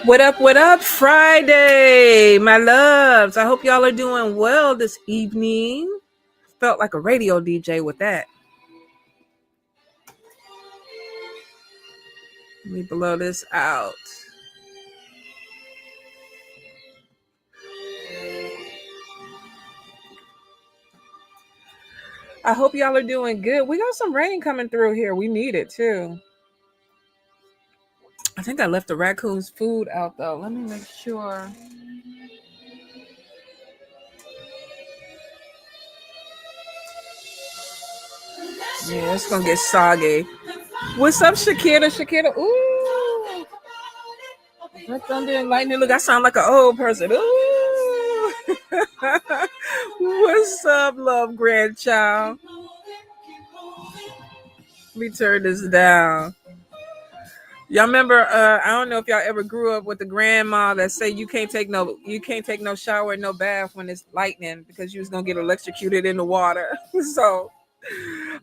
What up, Friday, my loves? I hope y'all are doing well this evening. Felt like a radio DJ with that. Let me blow this out. I hope y'all are doing good. We got some rain coming through here. We need it too. I think I left the raccoon's food out though. Let me make sure. Yeah, it's gonna get soggy. What's up, Shakira? Shakira, ooh. That thunder and lightning. Look, I sound like an old person. Ooh. What's up, love grandchild? Let me turn this down. Y'all remember? I don't know if y'all ever grew up with the grandma that say you can't take no shower, no bath when it's lightning because you was gonna get electrocuted in the water. So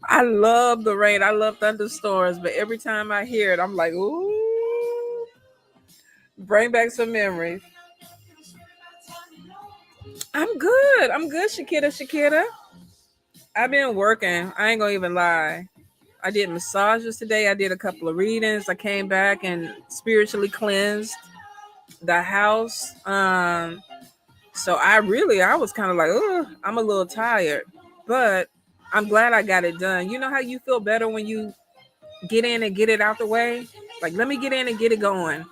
I love the rain. I love thunderstorms, but every time I hear it, I'm like, ooh, bring back some memories. I'm good. I'm good, Shakira. Shakira. I've been working. I ain't gonna even lie. I did massages today. I did a couple of readings. I came back and spiritually cleansed the house. So I was kind of like, oh, I'm a little tired, but I'm glad I got it done. You know how you feel better when you get in and get it out the way? Like, let me get in and get it going.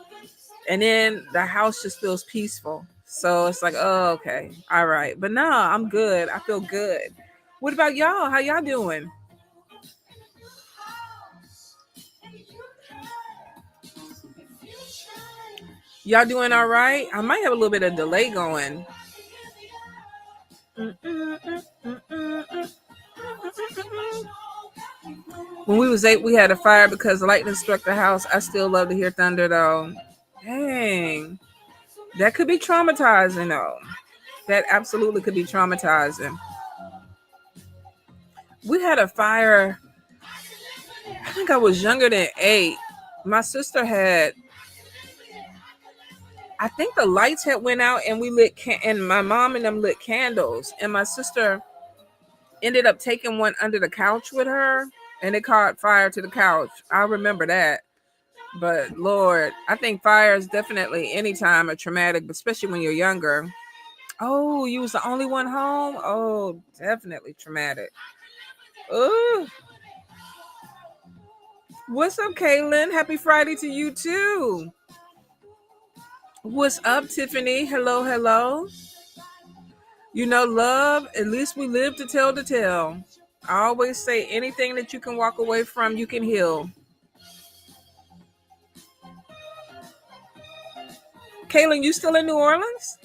And then the house just feels peaceful. So it's like, oh, okay. All right. But no, I'm good. I feel good. What about y'all? How y'all doing? Y'all doing all right? I might have a little bit of delay going. When we was 8, we had a fire because lightning struck the house. I still love to hear thunder though. Dang. That could be traumatizing though. That absolutely could be traumatizing. We had a fire. I think I was younger than 8. My sister had, I think the lights had went out and we lit and my mom and them lit candles, and my sister ended up taking one under the couch with her and it caught fire to the couch. I remember that. But Lord, I think fire is definitely anytime a traumatic, especially when you're younger. Oh, you was the only one home? Oh, definitely traumatic. Ooh. What's up, Kaylin? Happy Friday to you too. What's up, Tiffany? Hello, hello. You know, love, at least we live to tell the tale. I always say anything that you can walk away from, you can heal. Kaylin, you still in New Orleans?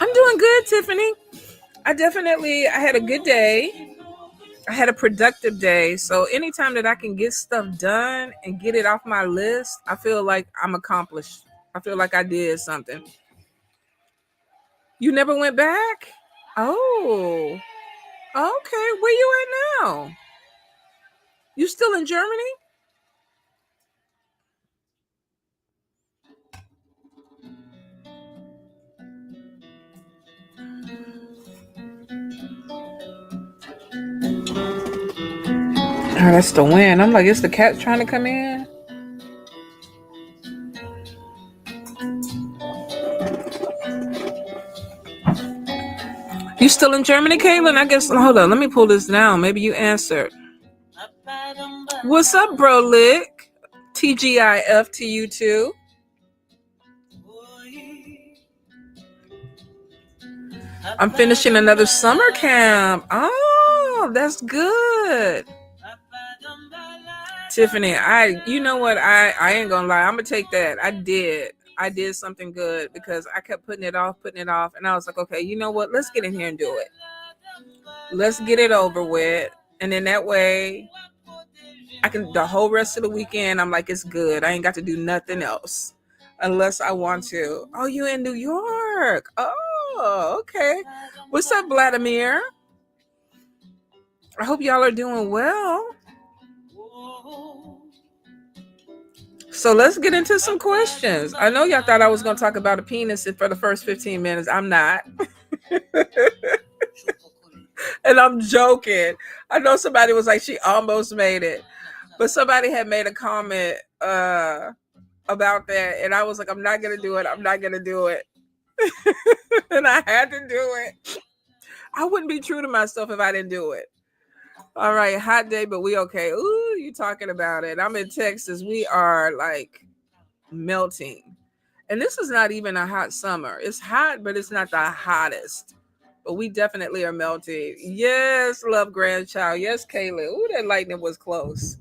I'm doing good, Tiffany. I had a good day. I had a productive day. So anytime that I can get stuff done and get it off my list, I feel like I'm accomplished. I feel like I did something. You never went back? Oh, okay. Where you at now? You still in Germany? Oh, that's the wind. I'm like, it's the cat trying to come in. You still in Germany, Caitlin? I guess. Hold on. Let me pull this down. Maybe you answered. What's up, bro? Lick. TGIF to you too. I'm finishing another summer camp. Oh, that's good. Tiffany, you know what? I ain't gonna lie. I'm gonna take that. I did something good because I kept putting it off, and I was like, okay, you know what? Let's get in here and do it. Let's get it over with, and then that way, I can the whole rest of the weekend. I'm like, it's good. I ain't got to do nothing else unless I want to. Oh, you in New York? Oh, okay. What's up, Vladimir? I hope y'all are doing well. So let's get into some questions. I know y'all thought I was going to talk about a penis for the first 15 minutes. I'm not. And I'm joking. I know somebody was like, she almost made it. But somebody had made a comment about that. And I was like, I'm not going to do it. I'm not going to do it. And I had to do it. I wouldn't be true to myself if I didn't do it. All right, hot day, but we okay. Ooh, you talking about it. I'm in Texas. We are like melting. And this is not even a hot summer. It's hot, but it's not the hottest. But we definitely are melting. Yes, love grandchild. Yes, Kayla. Ooh, that lightning was close.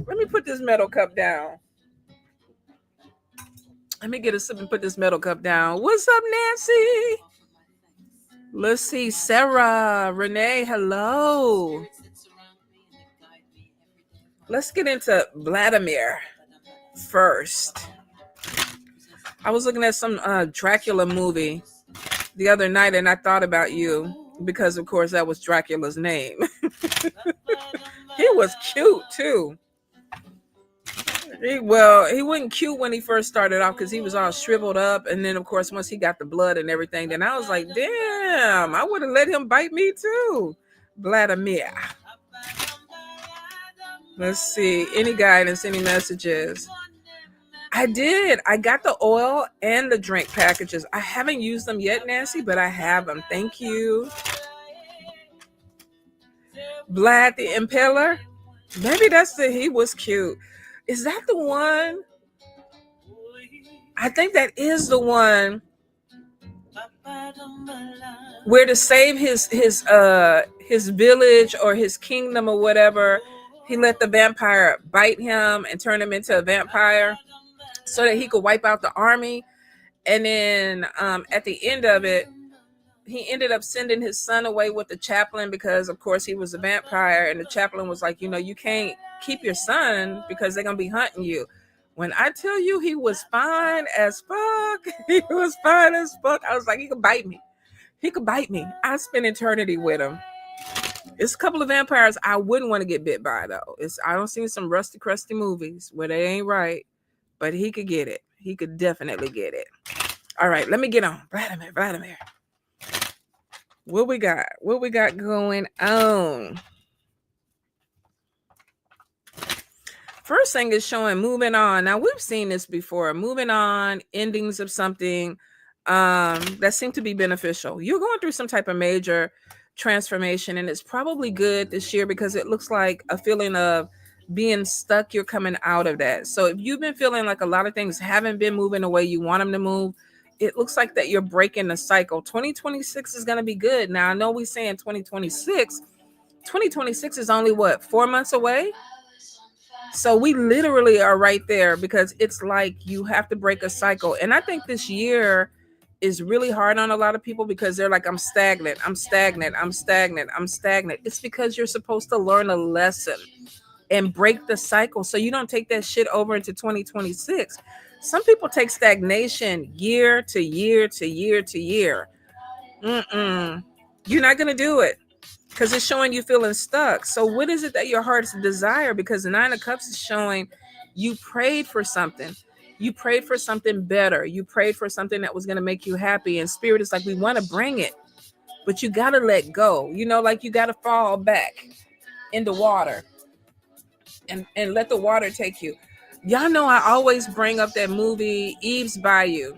Let me put this metal cup down. Let me get a sip and put this metal cup down. What's up, Nancy? Let's see. Sarah, Renee, hello. Let's get into Vladimir first. I was looking at some Dracula movie the other night and I thought about you because, of course, that was Dracula's name. He was cute, too. He wasn't cute when he first started off because he was all shriveled up. And then, of course, once he got the blood and everything, then I was like, damn, I would have let him bite me, too. Vladimir. Let's see. Any guidance, any messages? I did. I got the oil and the drink packages. I haven't used them yet, Nancy, but I have them. Thank you. Vlad the Impaler. Maybe he was cute. Is that the one? I think that is the one where to save his village or his kingdom or whatever, he let the vampire bite him and turn him into a vampire so that he could wipe out the army. And then at the end of it, he ended up sending his son away with the chaplain because, of course, he was a vampire. And the chaplain was like, you can't keep your son because they're going to be hunting you. When I tell you he was fine as fuck, he was fine as fuck. I was like, he could bite me. He could bite me. I spent eternity with him. It's a couple of vampires I wouldn't want to get bit by, though. I don't see some rusty, crusty movies where they ain't right, but he could get it. He could definitely get it. All right, let me get on. Vladimir. What we got? What we got going on? First thing is showing moving on. Now, we've seen this before. Moving on, endings of something that seem to be beneficial. You're going through some type of major transformation, and it's probably good this year because it looks like a feeling of being stuck. You're coming out of that. So if you've been feeling like a lot of things haven't been moving the way you want them to move, it looks like that you're breaking the cycle. 2026 is going to be good. Now, I know we're saying 2026. 2026 is only 4 months away? So we literally are right there because it's like you have to break a cycle. And I think this year is really hard on a lot of people because they're like, I'm stagnant. It's because you're supposed to learn a lesson and break the cycle so you don't take that shit over into 2026. Some people take stagnation year to year to year to year. You're not going to do it because it's showing you feeling stuck. So what is it that your heart's desire? Because the Nine of Cups is showing you prayed for something. You prayed for something better. You prayed for something that was going to make you happy. And Spirit is like, we want to bring it, but you got to let go. Like you got to fall back in the water and let the water take you. Y'all know I always bring up that movie, Eve's Bayou.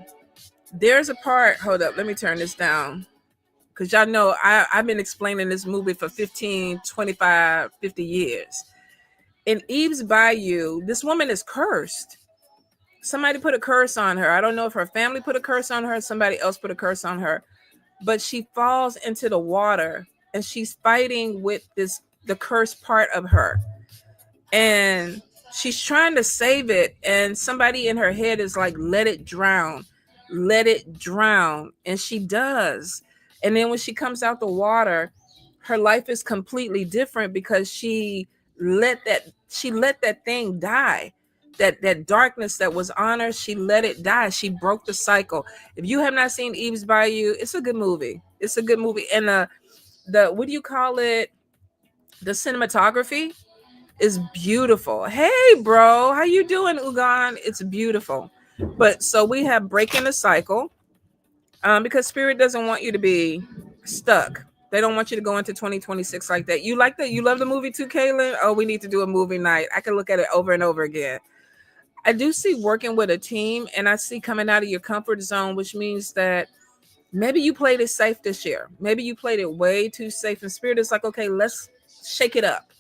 There's a part, hold up, let me turn this down. Because y'all know I've been explaining this movie for 15, 25, 50 years. In Eve's Bayou, this woman is cursed. Somebody put a curse on her. I don't know if her family put a curse on her or somebody else put a curse on her. But she falls into the water and she's fighting with the cursed part of her. And she's trying to save it. And somebody in her head is like, let it drown. Let it drown. And she does. And then when she comes out the water, her life is completely different because she let that thing die. That darkness that was on her, she let it die. She broke the cycle. If you have not seen Eve's Bayou, it's a good movie. It's a good movie. And the what do you call it? The cinematography is beautiful. Hey, bro, how you doing, Ugan? It's beautiful. But so we have breaking the cycle, because spirit doesn't want you to be stuck. They don't want you to go into 2026 like that. You like that? You love the movie too, Kaylin? Oh, we need to do a movie night. I can look at it over and over again. I do see working with a team, and I see coming out of your comfort zone, which means that maybe you played it safe this year. Maybe you played it way too safe. And spirit is like, okay, let's shake it up.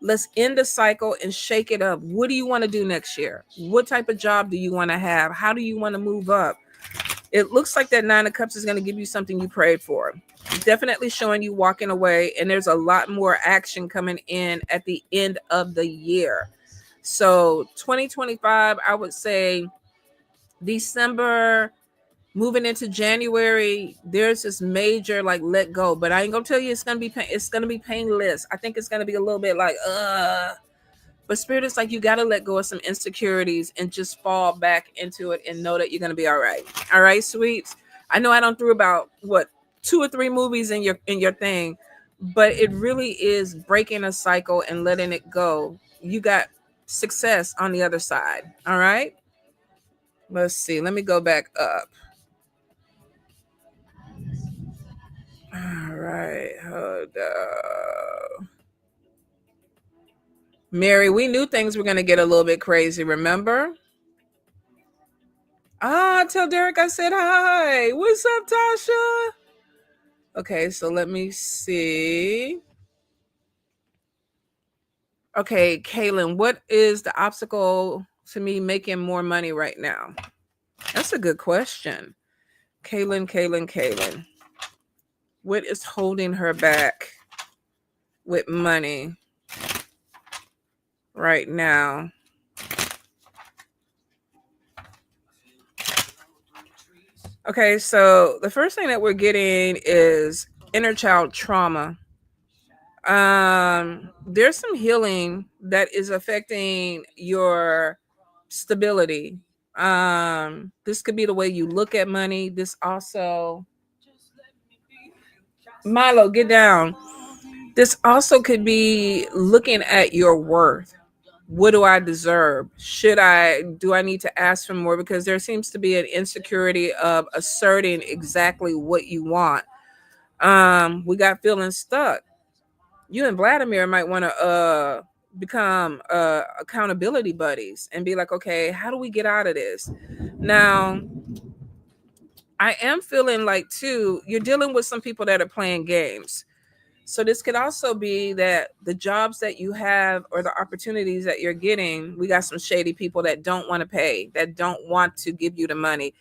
Let's end the cycle and shake it up. What do you want to do next year? What type of job do you want to have? How do you want to move up? It looks like that Nine of Cups is going to give you something you prayed for. Definitely showing you walking away, and there's a lot more action coming in at the end of the year. So 2025, I would say December, moving into January, there's this major like let go. But I ain't gonna tell you it's gonna be painless. I think it's gonna be a little bit like but spirit is like, you got to let go of some insecurities and just fall back into it and know that you're going to be all right. All right, sweets. I know I don't threw about what 2 or 3 movies in your thing, but it really is breaking a cycle and letting it go. You got success on the other side. All right. Let's see. Let me go back up. All right. Hold up. Mary, we knew things were going to get a little bit crazy, remember? Tell Derek I said hi. What's up, Tasha? Okay, so let me see. Okay, Kaylin, what is the obstacle to me making more money right now? That's a good question. Kaylin. What is holding her back with money right now? Okay, so the first thing that we're getting is inner child trauma. There's some healing that is affecting your stability. This could be the way you look at money. This also, Milo, get down. This also could be looking at your worth. What do I deserve? Do I need to ask for more? Because there seems to be an insecurity of asserting exactly what you want. We got feeling stuck. You and Vladimir might want to become accountability buddies and be like, okay, how do we get out of this? Now, I am feeling like too, you're dealing with some people that are playing games. So this could also be that the jobs that you have or the opportunities that you're getting, we got some shady people that don't want to pay, that don't want to give you the money.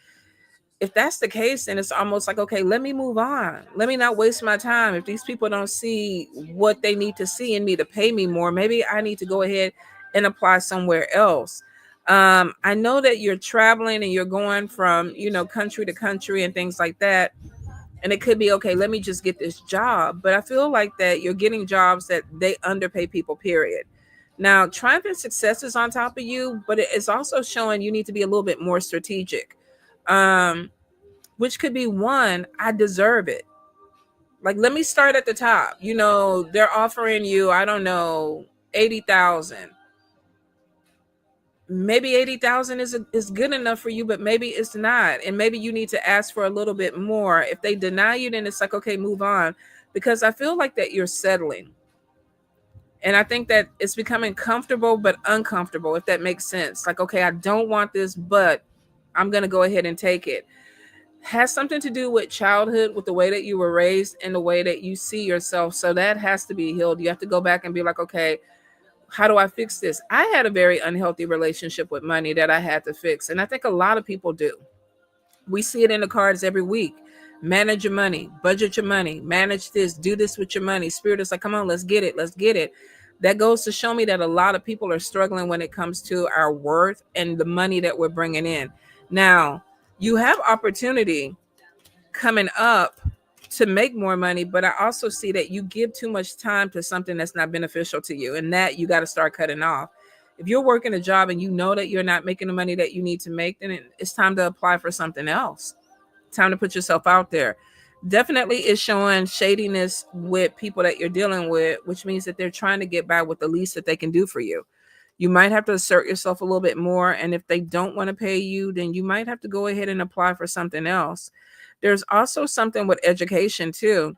If that's the case, then it's almost like, okay, let me move on. Let me not waste my time. If these people don't see what they need to see in me to pay me more, maybe I need to go ahead and apply somewhere else. I know that you're traveling and you're going from, country to country and things like that. And it could be, okay, let me just get this job. But I feel like that you're getting jobs that they underpay people, period. Now, triumph and success is on top of you, but it's also showing you need to be a little bit more strategic. Which could be one, I deserve it. Like, let me start at the top. They're offering you, I don't know, 80,000. Maybe 80,000 is good enough for you, but maybe it's not. And maybe you need to ask for a little bit more. If they deny you, then it's like, okay, move on. Because I feel like that you're settling. And I think that it's becoming comfortable, but uncomfortable, if that makes sense. Like, okay, I don't want this, but I'm going to go ahead and take it. Has something to do with childhood, with the way that you were raised and the way that you see yourself. So that has to be healed. You have to go back and be like, okay, how do I fix this? I had a very unhealthy relationship with money that I had to fix. And I think a lot of people do. We see it in the cards every week. Manage your money, budget your money, manage this, do this with your money. Spirit is like, come on, let's get it. Let's get it. That goes to show me that a lot of people are struggling when it comes to our worth and the money that we're bringing in. Now, you have opportunity coming up to make more money, but I also see that you give too much time to something that's not beneficial to you, and that you got to start cutting off. If you're working a job and you know that you're not making the money that you need to make, then it's time to apply for something else. Time to put yourself out there. Definitely is showing shadiness with people that you're dealing with, which means that they're trying to get by with the least that they can do for you. You might have to assert yourself a little bit more. And if they don't want to pay you, then you might have to go ahead and apply for something else. There's also something with education too.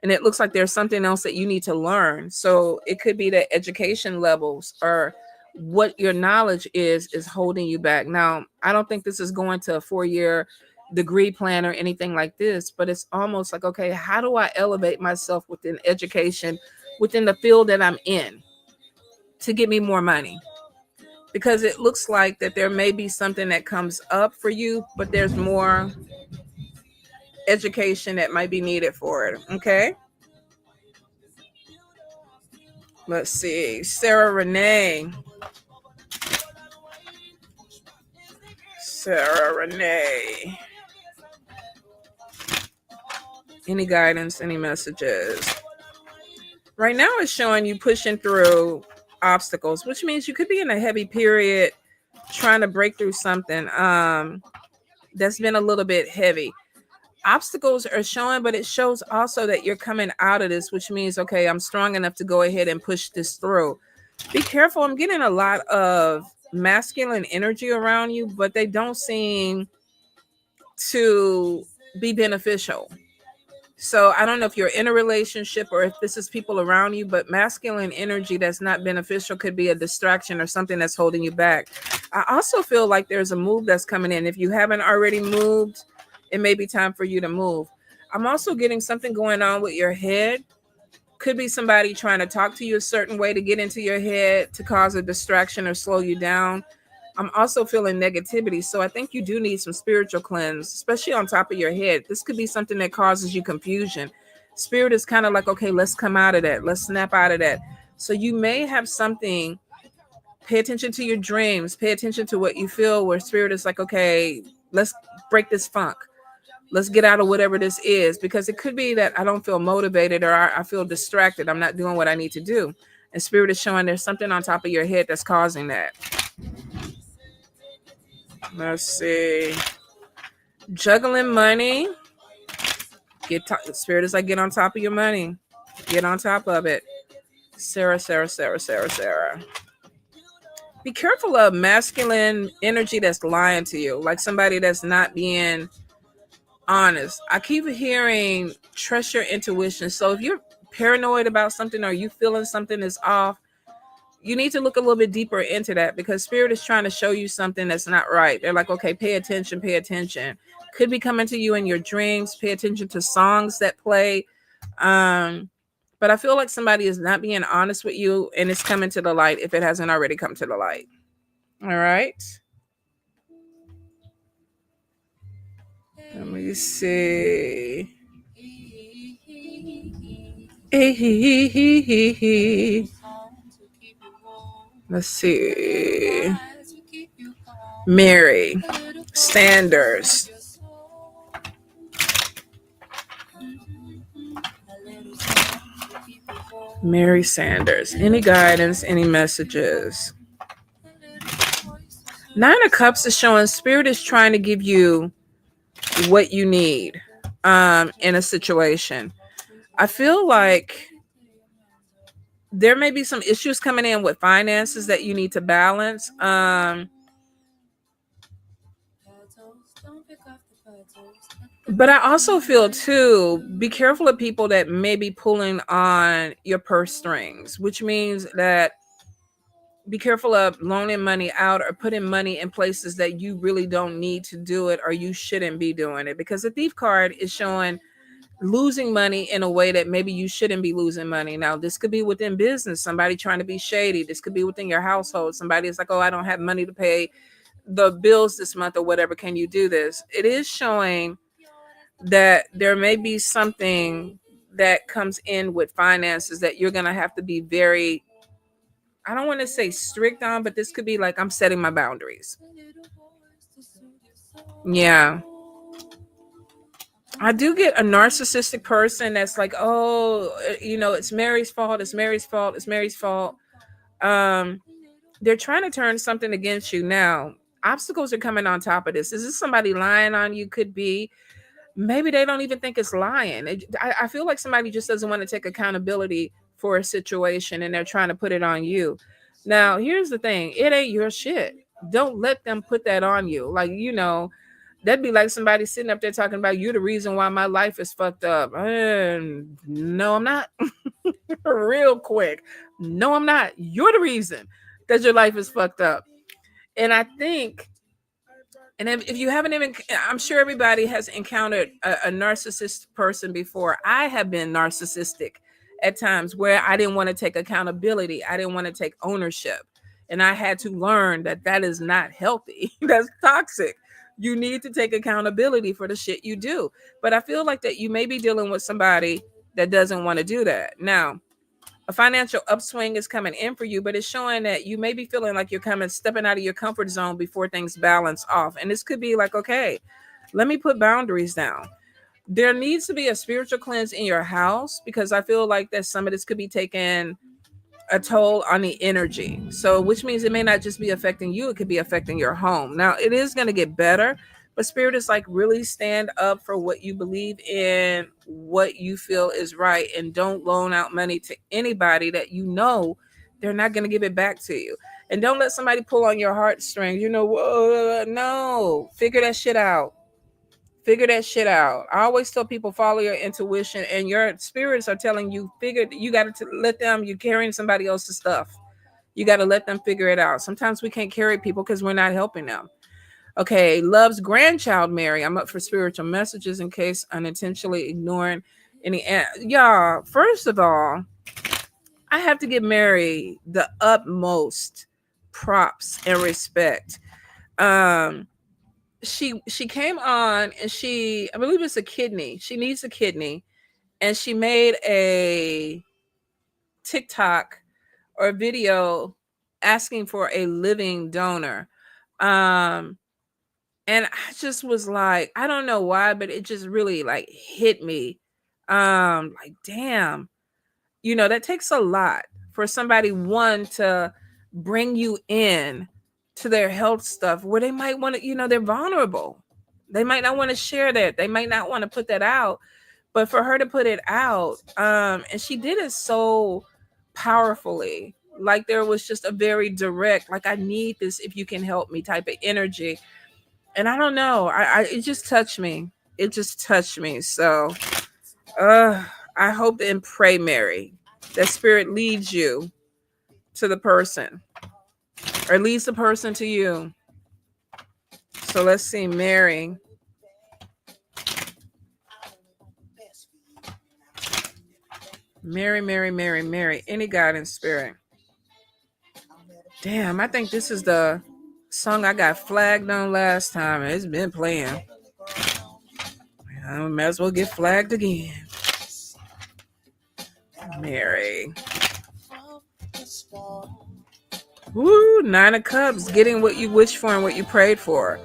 And it looks like there's something else that you need to learn. So it could be that education levels or what your knowledge is holding you back. Now, I don't think this is going to a 4-year degree plan or anything like this, but it's almost like, okay, how do I elevate myself within education, within the field that I'm in to get me more money? Because it looks like that there may be something that comes up for you, but there's more education that might be needed for it. Okay. Let's see. Sarah Renee. Sarah Renee. Any guidance, any messages? Right now it's showing you pushing through obstacles, which means you could be in a heavy period trying to break through something that's been a little bit heavy. Obstacles are showing, but it shows also that you're coming out of this, which means, okay, I'm strong enough to go ahead and push this through. Be careful. I'm getting a lot of masculine energy around you, but they don't seem to be beneficial. So I don't know if you're in a relationship or if this is people around you, but masculine energy that's not beneficial could be a distraction or something that's holding you back. I also feel like there's a move that's coming in. If you haven't already moved, it may be time for you to move. I'm also getting something going on with your head. Could be somebody trying to talk to you a certain way to get into your head to cause a distraction or slow you down. I'm also feeling negativity. So I think you do need some spiritual cleanse, especially on top of your head. This could be something that causes you confusion. Spirit is kind of like, okay, let's come out of that. Let's snap out of that. So you may have something. Pay attention to your dreams. Pay attention to what you feel, where spirit is like, okay, let's break this funk. Let's get out of whatever this is, because it could be that I don't feel motivated or I feel distracted. I'm not doing what I need to do. And spirit is showing there's something on top of your head that's causing that. Let's see. Juggling money. Spirit is like, get on top of your money. Get on top of it. Sarah. Be careful of masculine energy that's lying to you, like somebody that's not being honest. I keep hearing trust your intuition. So if you're paranoid about something or you feeling something is off, you need to look a little bit deeper into that, because spirit is trying to show you something that's not right. They're like, okay, pay attention. Could be coming to you in your dreams. Pay attention to songs that play. But I feel like somebody is not being honest with you, and it's coming to the light if it hasn't already come to the light. All right. Let me see. Let's see. Mary Sanders. Mary Sanders. Any guidance, any messages? Nine of Cups is showing spirit is trying to give you what you need in a situation. I feel like there may be some issues coming in with finances that you need to balance. But I also feel too, be careful of people that may be pulling on your purse strings, which means that be careful of loaning money out or putting money in places that you really don't need to do it, or you shouldn't be doing it, because the thief card is showing losing money in a way that maybe you shouldn't be losing money. Now, this could be within business, somebody trying to be shady. This could be within your household. Somebody is like, oh, I don't have money to pay the bills this month or whatever. Can you do this? It is showing that there may be something that comes in with finances that you're going to have to be very, I don't want to say strict on, but this could be like, I'm setting my boundaries. Yeah. I do get a narcissistic person that's like, oh, it's Mary's fault. They're trying to turn something against you now. Obstacles are coming on top of this. Is this somebody lying on you? Could be. maybe they don't even think it's lying. I feel like somebody just doesn't want to take accountability for a situation and they're trying to put it on you. Now, here's the thing, it ain't your shit. Don't let them put that on you. Like, that'd be like somebody sitting up there talking about you the reason why my life is fucked up. No, I'm not. Real quick. No, I'm not. You're the reason that your life is fucked up. And I think, and if you haven't even, I'm sure everybody has encountered a narcissist person before. I have been narcissistic at times where I didn't want to take accountability. I didn't want to take ownership. And I had to learn that that is not healthy. That's toxic. You need to take accountability for the shit you do. But I feel like that you may be dealing with somebody that doesn't want to do that. Now, a financial upswing is coming in for you, but it's showing that you may be feeling like you're stepping out of your comfort zone before things balance off. And this could be like, okay, let me put boundaries down. There needs to be a spiritual cleanse in your house, because I feel like that some of this could be taken a toll on the energy. So, which means it may not just be affecting you, it could be affecting your home. Now, it is going to get better, but spirit is like, really stand up for what you believe in, what you feel is right, and don't loan out money to anybody that they're not going to give it back to you. And don't let somebody pull on your heartstrings. No, figure that shit out. Figure that shit out. I always tell people, follow your intuition, and your spirits are telling you, you got to let them, you're carrying somebody else's stuff. You got to let them figure it out. Sometimes we can't carry people because we're not helping them. Okay, love's grandchild, Mary. I'm up for spiritual messages in case unintentionally ignoring any. Y'all, first of all, I have to give Mary the utmost props and respect. She came on and I believe it's a kidney. She needs a kidney, and she made a TikTok or video asking for a living donor. And I just was like, I don't know why, but it just really like hit me. Like, damn, that takes a lot for somebody, one, to bring you in to their health stuff where they might want to, they're vulnerable. They might not want to share that. They might not want to put that out. But for her to put it out, and she did it so powerfully. Like, there was just a very direct, like, I need this if you can help me type of energy. And I don't know. It just touched me. It just touched me. So I hope and pray, Mary, that spirit leads you to the person, or leads the person to you. So let's see, Mary. Mary. Any guidance, spirit. Damn, I think this is the song I got flagged on last time. It's been playing. I might as well get flagged again. Mary. Woo, 9 of Cups. Getting what you wished for and what you prayed for.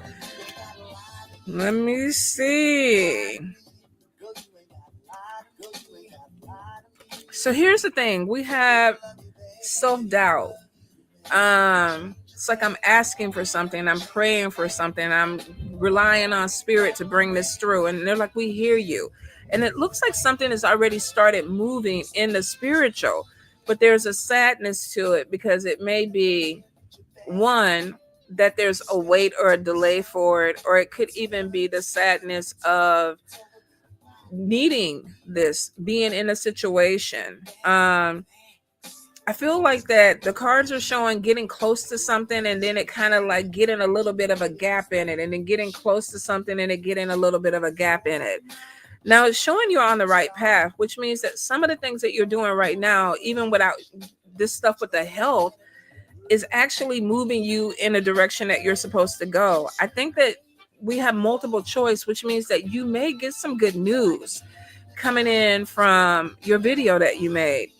Let me see. So here's the thing. We have self-doubt. It's like I'm asking for something, I'm praying for something, I'm relying on spirit to bring this through, and they're like, we hear you. And it looks like something has already started moving in the spiritual, but there's a sadness to it, because it may be, one, that there's a wait or a delay for it, or it could even be the sadness of needing this, being in a situation. I feel like that the cards are showing getting close to something, and then it kind of like getting a little bit of a gap in it, and then getting close to something and it getting a little bit of a gap in it. Now it's showing you're on the right path, which means that some of the things that you're doing right now, even without this stuff with the health, is actually moving you in a direction that you're supposed to go. I think that we have multiple choice, which means that you may get some good news coming in from your video that you made.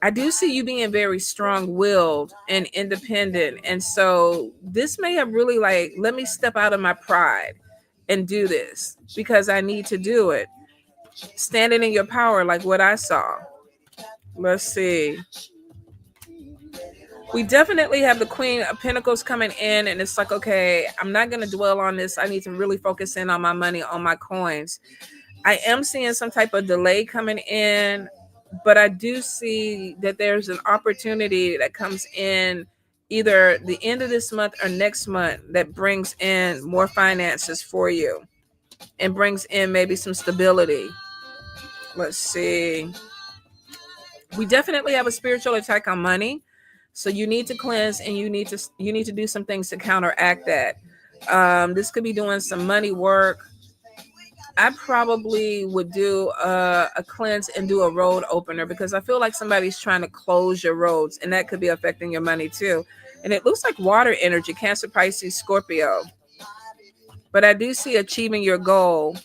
I do see you being very strong-willed and independent. And so this may have really like, let me step out of my pride and do this because I need to do it. Standing in your power, like what I saw. Let's see. We definitely have the Queen of Pentacles coming in, and it's like, okay, I'm not going to dwell on this. I need to really focus in on my money, on my coins. I am seeing some type of delay coming in, but I do see that there's an opportunity that comes in either the end of this month or next month that brings in more finances for you and brings in maybe some stability. Let's see. We definitely have a spiritual attack on money. So you need to cleanse, and you need to do some things to counteract that. This could be doing some money work. I probably would do a cleanse and do a road opener, because I feel like somebody's trying to close your roads, and that could be affecting your money too. And it looks like water energy, Cancer, Pisces, Scorpio. But I do see achieving your goal.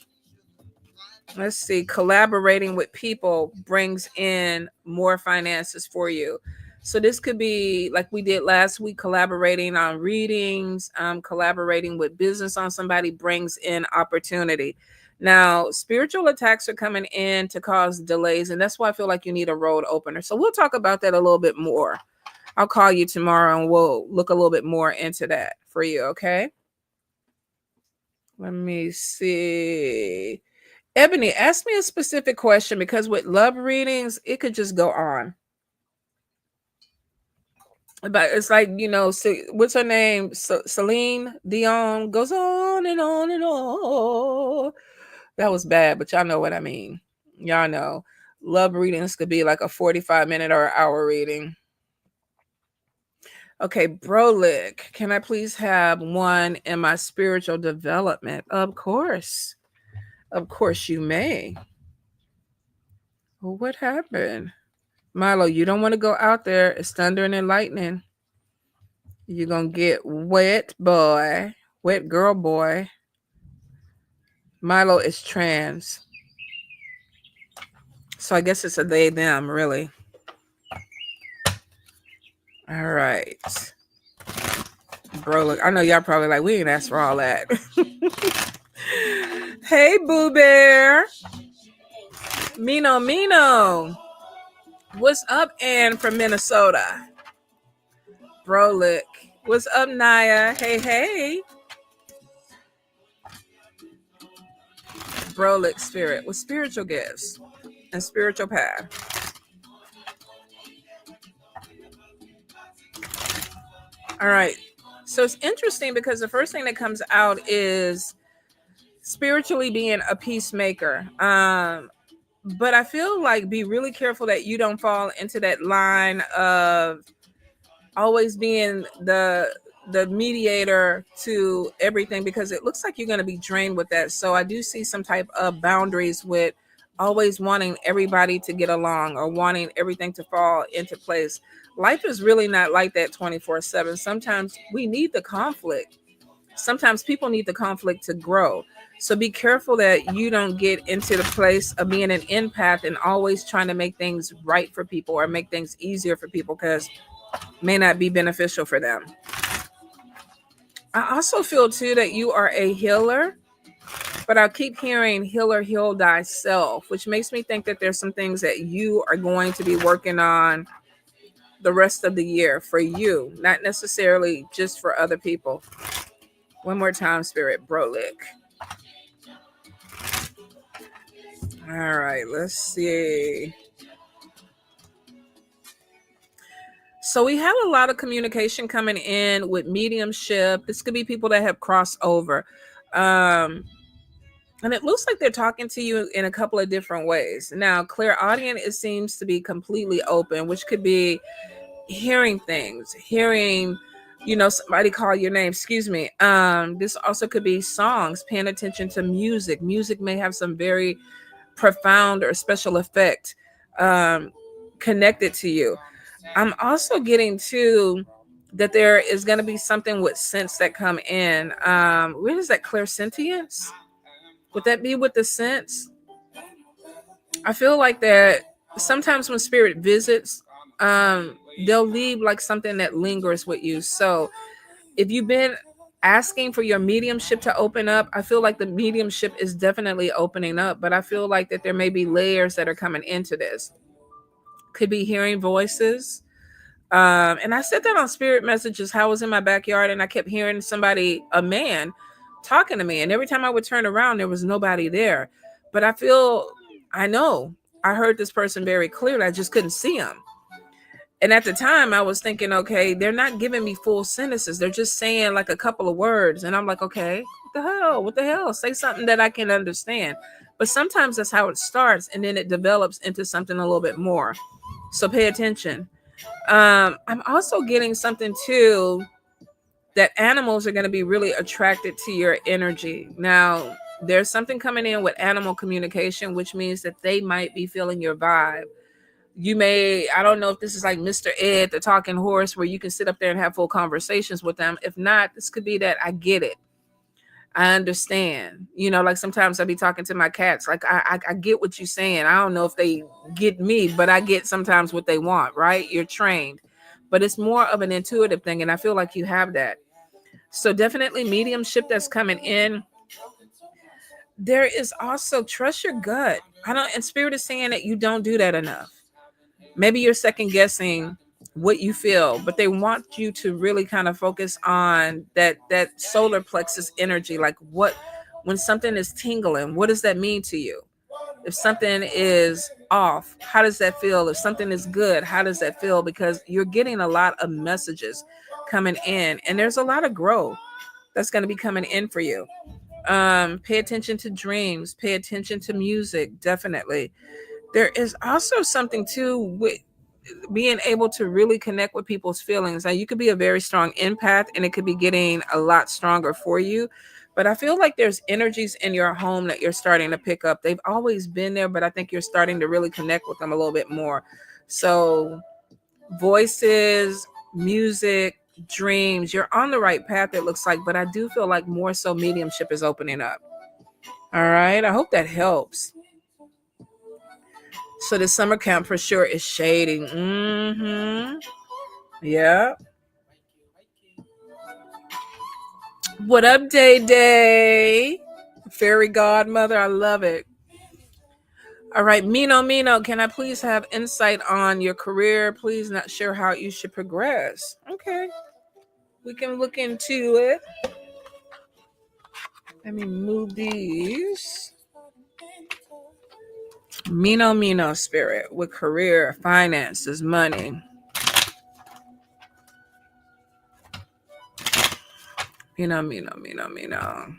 Let's see, collaborating with people brings in more finances for you. So this could be like we did last week, collaborating on readings, collaborating with business on somebody brings in opportunity. Now, spiritual attacks are coming in to cause delays, and that's why I feel like you need a road opener. So we'll talk about that a little bit more. I'll call you tomorrow and we'll look a little bit more into that for you, okay? Let me see. Ebony, ask me a specific question, because with love readings, it could just go on. But it's like, what's her name? Celine Dion goes on and on and on. That was bad, but y'all know what I mean. Y'all know. Love readings could be like a 45-minute or an hour reading. Okay, Brolick, can I please have one in my spiritual development? Of course. Of course you may. Well, what happened? Milo, you don't want to go out there. It's thundering and lightning. You're going to get wet, boy. Wet girl, boy. Milo is trans. So I guess it's a they, them, really. All right. Bro, look, I know y'all probably like, we ain't asked for all that. Hey, Boo Bear. Mino. What's up, Ann from Minnesota? Brolick. What's up, Naya? Hey. Brolick spirit with spiritual gifts and spiritual path. All right. So it's interesting because the first thing that comes out is spiritually being a peacemaker. But I feel like be really careful that you don't fall into that line of always being the mediator to everything, because it looks like you're going to be drained with that. So I do see some type of boundaries with always wanting everybody to get along or wanting everything to fall into place. Life is really not like that 24/7. Sometimes we need the conflict. Sometimes people need the conflict to grow. So be careful that you don't get into the place of being an empath and always trying to make things right for people or make things easier for people, because may not be beneficial for them. I also feel too that you are a healer, but I keep hearing healer, heal thyself, which makes me think that there's some things that you are going to be working on the rest of the year for you, not necessarily just for other people. One more time, Spirit, Brolick. All right, let's see. So we have a lot of communication coming in with mediumship. This could be people that have crossed over. And it looks like they're talking to you in a couple of different ways. Now, clairaudient, it seems to be completely open, which could be hearing things, hearing, somebody call your name. Excuse me. This also could be songs, paying attention to music. Music may have some very profound or special effect connected to you. I'm also getting to that there is going to be something with sense that come in. Where is that clairsentience? Would that be with the sense? I feel like that sometimes when spirit visits, they'll leave like something that lingers with you. So if you've been asking for your mediumship to open up, I feel like the mediumship is definitely opening up, but I feel like that there may be layers that are coming into this. Could be hearing voices. And I said that on spirit messages, how I was in my backyard and I kept hearing somebody, a man, talking to me. And every time I would turn around, there was nobody there. But I know I heard this person very clearly. I just couldn't see him. And at the time, I was thinking, okay, they're not giving me full sentences. They're just saying like a couple of words. And I'm like, okay, what the hell? What the hell? Say something that I can understand. But sometimes that's how it starts. And then it develops into something a little bit more. So pay attention. I'm also getting something too that animals are going to be really attracted to your energy. Now, there's something coming in with animal communication, which means that they might be feeling your vibe. You may, I don't know if this is like Mr. Ed, the talking horse, where you can sit up there and have full conversations with them. If not, this could be that I get it. I understand. Like sometimes I'll be talking to my cats. Like I get what you're saying. I don't know if they get me, but I get sometimes what they want, right? You're trained. But it's more of an intuitive thing, and I feel like you have that. So definitely mediumship that's coming in. There is also trust your gut. And spirit is saying that you don't do that enough. Maybe you're second guessing what you feel, but they want you to really kind of focus on that solar plexus energy. Like when something is tingling, what does that mean to you? If something is off, how does that feel? If something is good, how does that feel? Because you're getting a lot of messages coming in, and there's a lot of growth that's going to be coming in for you. Pay attention to dreams, pay attention to music. Definitely. There is also something too with being able to really connect with people's feelings. Now, you could be a very strong empath and it could be getting a lot stronger for you. But I feel like there's energies in your home that you're starting to pick up. They've always been there, but I think you're starting to really connect with them a little bit more. So, voices, music, dreams, you're on the right path, it looks like. But I do feel like more so mediumship is opening up. All right. I hope that helps. So the summer camp for sure is shading. Yeah. What up, Day Day? Fairy godmother, I love it. All right, Mino, can I please have insight on your career? Please, not sure how you should progress. Okay, we can look into it. Let me move these. Mino, spirit with career, finances, money. Mino.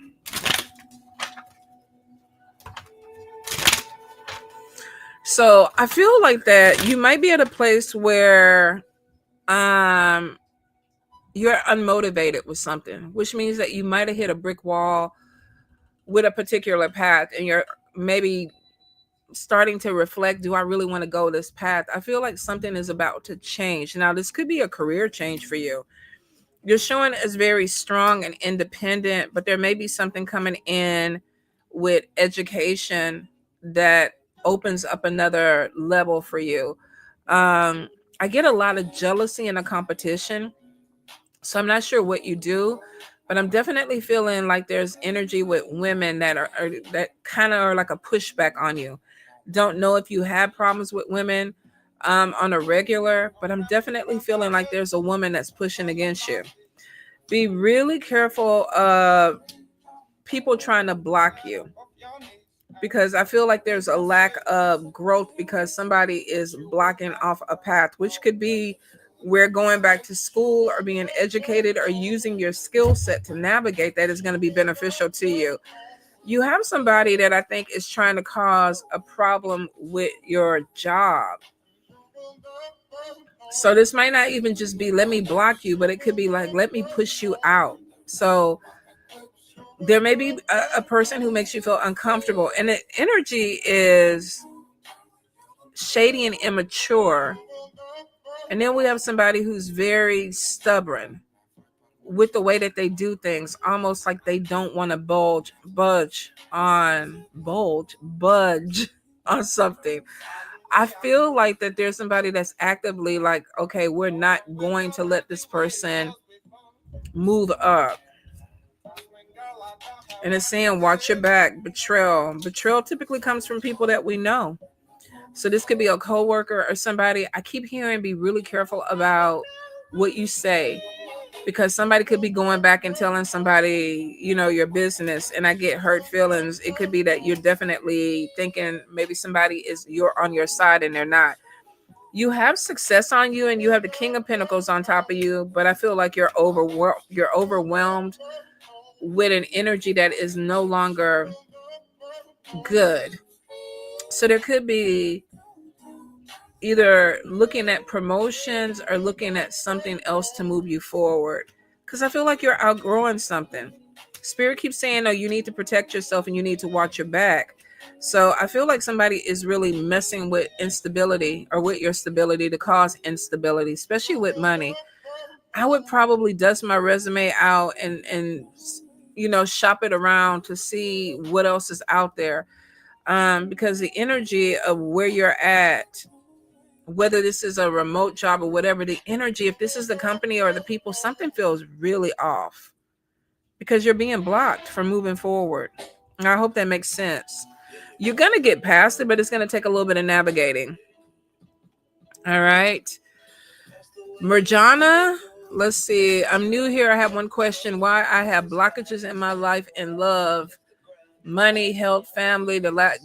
So I feel like that you might be at a place where you're unmotivated with something, which means that you might have hit a brick wall with a particular path and you're maybe starting to reflect, do I really want to go this path? I feel like something is about to change. Now, this could be a career change for you. You're showing as very strong and independent, but there may be something coming in with education that opens up another level for you. I get a lot of jealousy and a competition. So I'm not sure what you do, but I'm definitely feeling like there's energy with women are that kind of are like a pushback on you. Don't know if you have problems with women on a regular, but I'm definitely feeling like there's a woman that's pushing against you. Be really careful of people trying to block you, because I feel like there's a lack of growth because somebody is blocking off a path, which could be where going back to school or being educated or using your skill set to navigate that is going to be beneficial to you. You have somebody that I think is trying to cause a problem with your job. So this might not even just be let me block you, but it could be like let me push you out. So there may be a person who makes you feel uncomfortable, and the energy is shady and immature. And then we have somebody who's very stubborn with the way that they do things, almost like they don't want to budge on something. I feel like that there's somebody that's actively like, okay, we're not going to let this person move up. And it's saying, watch your back, betrayal. Betrayal typically comes from people that we know. So this could be a coworker or somebody. I keep hearing be really careful about what you say, because somebody could be going back and telling somebody, your business, and I get hurt feelings. It could be that you're definitely thinking maybe somebody you're on your side and they're not. You have success on you and you have the King of Pentacles on top of you, but I feel like you're overwhelmed with an energy that is no longer good. So there could be either looking at promotions or looking at something else to move you forward, because I feel like you're outgrowing something. Spirit keeps saying, no, you need to protect yourself and you need to watch your back. So I feel like somebody is really messing with instability or with your stability to cause instability, especially with money. I would probably dust my resume out and shop it around to see what else is out there. Because the energy of where you're at, whether this is a remote job or whatever, the energy, if this is the company or the people, something feels really off because you're being blocked from moving forward. And I hope that makes sense. You're going to get past it, but it's going to take a little bit of navigating. All right. Merjana, let's see. I'm new here. I have one question. Why I have blockages in my life and love, money, health, family,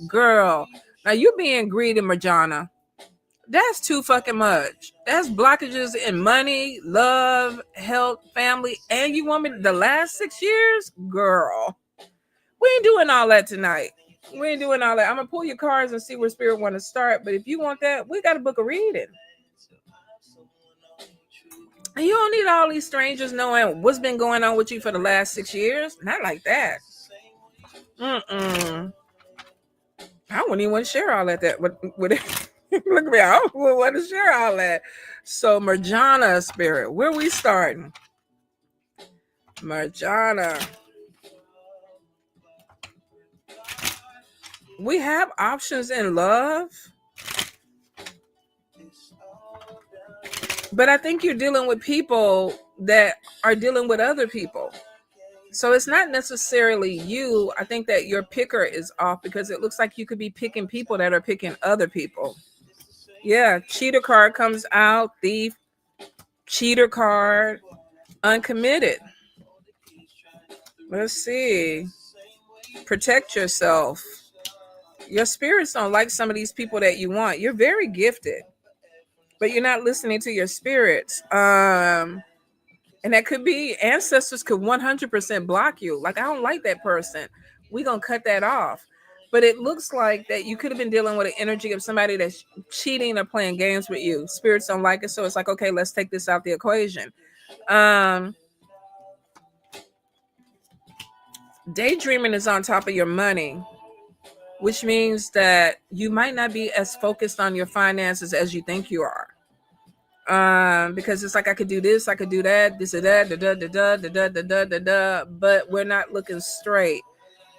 girl. Now you being greedy, Merjana. That's too fucking much. That's blockages in money, love, health, family, and you want me the last 6 years? Girl, we ain't doing all that tonight. We ain't doing all that. I'm going to pull your cards and see where Spirit want to start. But if you want that, we got to book a reading. And you don't need all these strangers knowing what's been going on with you for the last 6 years. Not like that. I wouldn't even want to share all that with it. Look at me, I don't want to share all that. So Merjana, Spirit, where we starting? Merjana. We have options in love. But I think you're dealing with people that are dealing with other people. So it's not necessarily you. I think that your picker is off because it looks like you could be picking people that are picking other people. Yeah, cheater card comes out, thief, cheater card, uncommitted. Let's see. Protect yourself. Your spirits don't like some of these people that you want. You're very gifted, but you're not listening to your spirits. And that could be ancestors could 100% block you. Like, I don't like that person. We're going to cut that off. But it looks like that you could have been dealing with an energy of somebody that's cheating or playing games with you. Spirits don't like it. So it's like, okay, let's take this out the equation. Daydreaming is on top of your money, which means that you might not be as focused on your finances as you think you are. Because it's like, I could do this, I could do that, this or that, but we're not looking straight.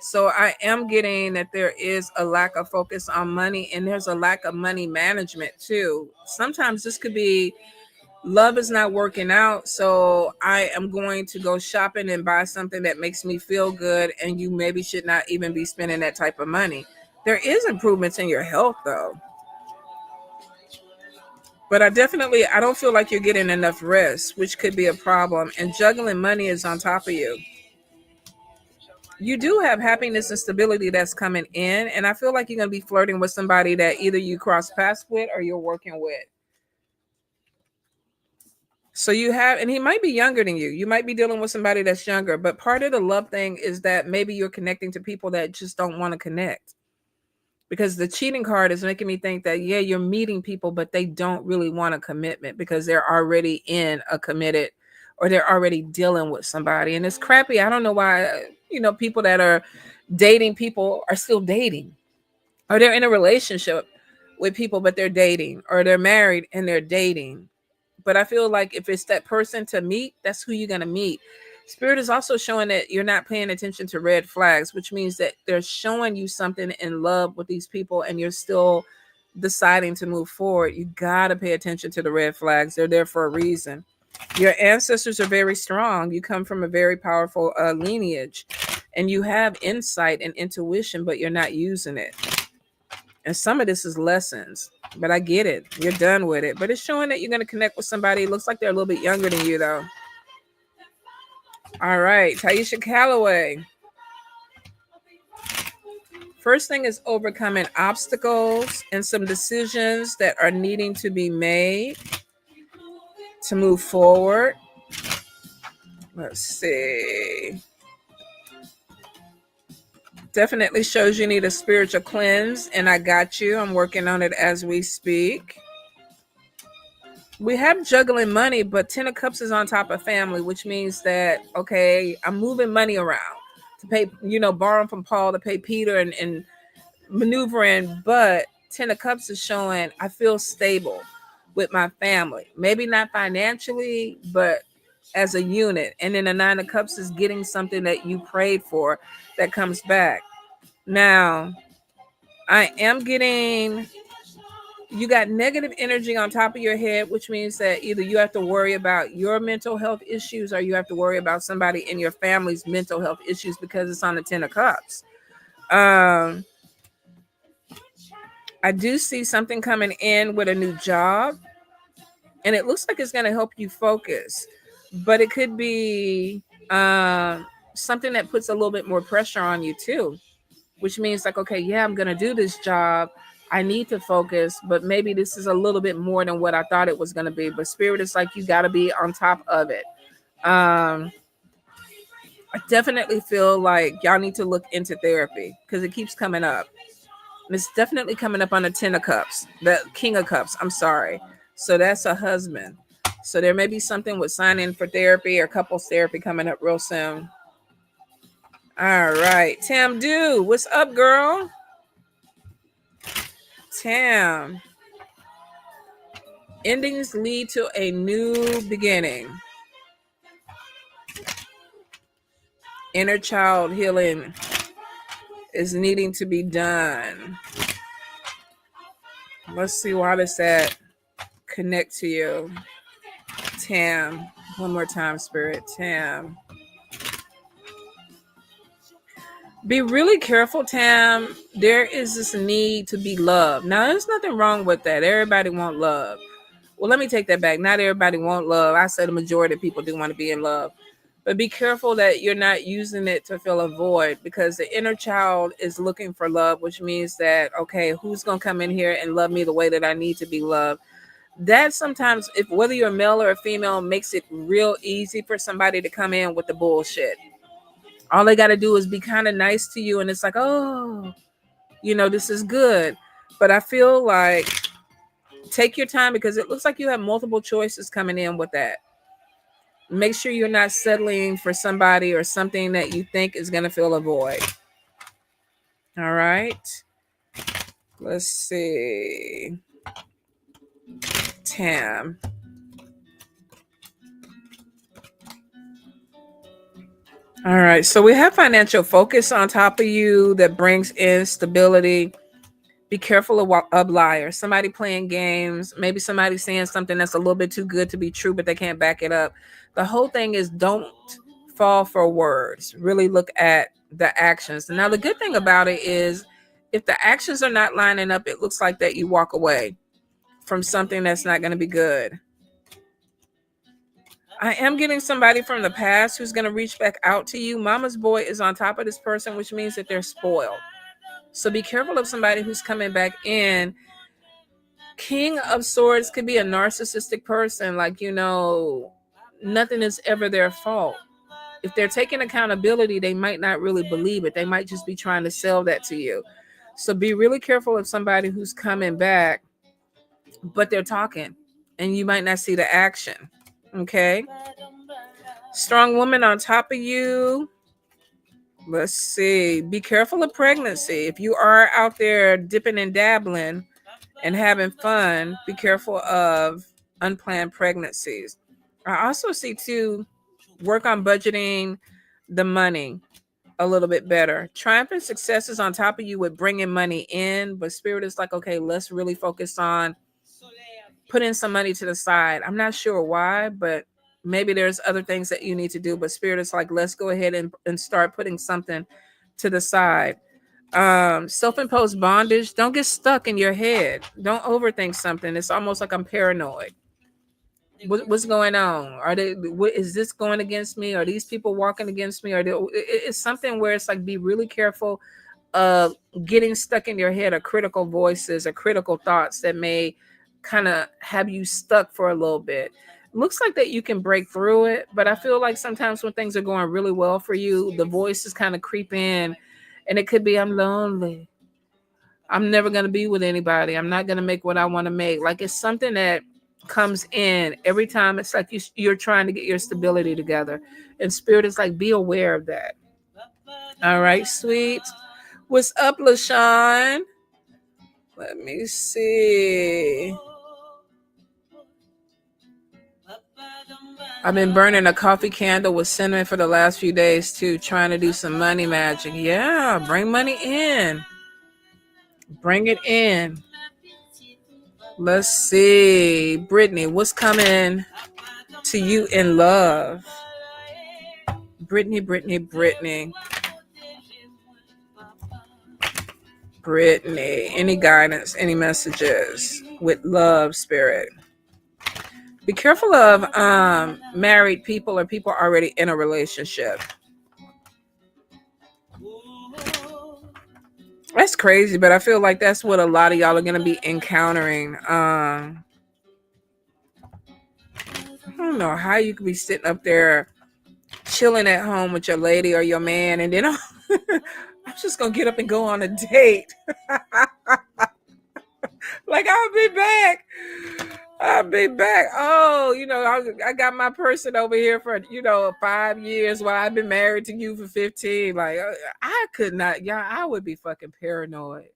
So I am getting that there is a lack of focus on money, and there's a lack of money management too. Sometimes this could be love is not working out, so I am going to go shopping and buy something that makes me feel good, and you maybe should not even be spending that type of money. There is improvements in your health though. But I don't feel like you're getting enough rest, which could be a problem. And juggling money is on top of you. You do have happiness and stability that's coming in. And I feel like you're going to be flirting with somebody that either you cross paths with or you're working with. So you have, and he might be younger than you. You might be dealing with somebody that's younger. But part of the love thing is that maybe you're connecting to people that just don't want to connect. Because the cheating card is making me think that, yeah, you're meeting people, but they don't really want a commitment because they're already in a committed, or they're already dealing with somebody. And it's crappy. I don't know why, people that are dating people are still dating, or they're in a relationship with people, but they're dating, or they're married and they're dating. But I feel like if it's that person to meet, that's who you're going to meet. Spirit is also showing that you're not paying attention to red flags, which means that they're showing you something in love with these people and you're still deciding to move forward. You got to pay attention to the red flags. They're there for a reason. Your ancestors are very strong. You come from a very powerful lineage, and you have insight and intuition, but you're not using it. And some of this is lessons, but I get it. You're done with it. But it's showing that you're going to connect with somebody. It looks like they're a little bit younger than you, though. All right, Taisha Calloway. First thing is overcoming obstacles and some decisions that are needing to be made to move forward. Let's see. Definitely shows you need a spiritual cleanse, and I got you. I'm working on it as we speak. We have juggling money, but 10 of Cups is on top of family, which means that, okay, I'm moving money around to pay, borrowing from Paul to pay Peter and maneuvering. But 10 of Cups is showing I feel stable with my family. Maybe not financially, but as a unit. And then the 9 of Cups is getting something that you prayed for that comes back. Now, I am getting... You got negative energy on top of your head, which means that either you have to worry about your mental health issues or you have to worry about somebody in your family's mental health issues because it's on the 10 of Cups. I do see something coming in with a new job, and it looks like it's going to help you focus, but it could be something that puts a little bit more pressure on you too, which means like, okay, yeah, I'm going to do this job. I need to focus, but maybe this is a little bit more than what I thought it was going to be. But Spirit is like, you got to be on top of it. I definitely feel like y'all need to look into therapy because it keeps coming up. And it's definitely coming up on the 10 of Cups, the King of Cups. I'm sorry. So that's a husband. So there may be something with signing for therapy or couples therapy coming up real soon. All right. Tam Do, what's up, girl? Tam. Endings lead to a new beginning. Inner child healing is needing to be done. Let's see, why does that connect to you? Tam. One more time, Spirit. Tam. Be really careful, Tam. There is this need to be loved. Now, there's nothing wrong with that. Everybody wants love. Well, let me take that back. Not everybody wants love. I said the majority of people do want to be in love. But be careful that you're not using it to fill a void, because the inner child is looking for love, which means that, okay, who's going to come in here and love me the way that I need to be loved? That sometimes, if whether you're a male or a female, makes it real easy for somebody to come in with the bullshit. All they got to do is be kind of nice to you, and it's like, oh, this is good. But I feel like take your time, because it looks like you have multiple choices coming in with that. Make sure you're not settling for somebody or something that you think is going to fill a void. All right. Let's see. Tam. All right. So we have financial focus on top of you that brings in stability. Be careful of liars. Somebody playing games. Maybe somebody saying something that's a little bit too good to be true, but they can't back it up. The whole thing is, don't fall for words. Really look at the actions. Now, the good thing about it is, if the actions are not lining up, it looks like that you walk away from something that's not going to be good. I am getting somebody from the past who's going to reach back out to you. Mama's boy is on top of this person, which means that they're spoiled. So be careful of somebody who's coming back in. King of Swords could be a narcissistic person. Like, nothing is ever their fault. If they're taking accountability, they might not really believe it. They might just be trying to sell that to you. So be really careful of somebody who's coming back, but they're talking, and you might not see the action. Okay. Strong woman on top of you. Let's see. Be careful of pregnancy. If you are out there dipping and dabbling and having fun, be careful of unplanned pregnancies. I also see too, work on budgeting the money a little bit better. Triumphant successes on top of you with bringing money in, but Spirit is like, okay, let's really focus on putting some money to the side. I'm not sure why, but maybe there's other things that you need to do. But Spirit is like, let's go ahead and start putting something to the side. Self-imposed bondage. Don't get stuck in your head. Don't overthink something. It's almost like I'm paranoid. What's going on? Are they? What is this going against me? Are these people walking against me? It's something where it's like be really careful of getting stuck in your head, or critical voices or critical thoughts that may kind of have you stuck for a little bit. Looks like that you can break through it, but I feel like sometimes when things are going really well for you, the voices kind of creep in, and it could be I'm lonely. I'm never going to be with anybody. I'm not going to make what I want to make. Like it's something that comes in every time. It's like you're trying to get your stability together. And spirit is like, be aware of that. All right, sweet. What's up, LaShawn? Let me see. I've been burning a coffee candle with cinnamon for the last few days too, trying to do some money magic. Yeah, bring money in. Bring it in. Let's see. Brittany, what's coming to you in love? Brittany. Brittany, any guidance, any messages with love, spirit? Be careful of married people or people already in a relationship. That's crazy, but I feel like that's what a lot of y'all are going to be encountering. I don't know how you could be sitting up there chilling at home with your lady or your man, and then I'm just going to get up and go on a date. Like, I'll be back. Oh, I got my person over here for, 5 years while I've been married to you for 15. Like, I could not, y'all, I would be fucking paranoid.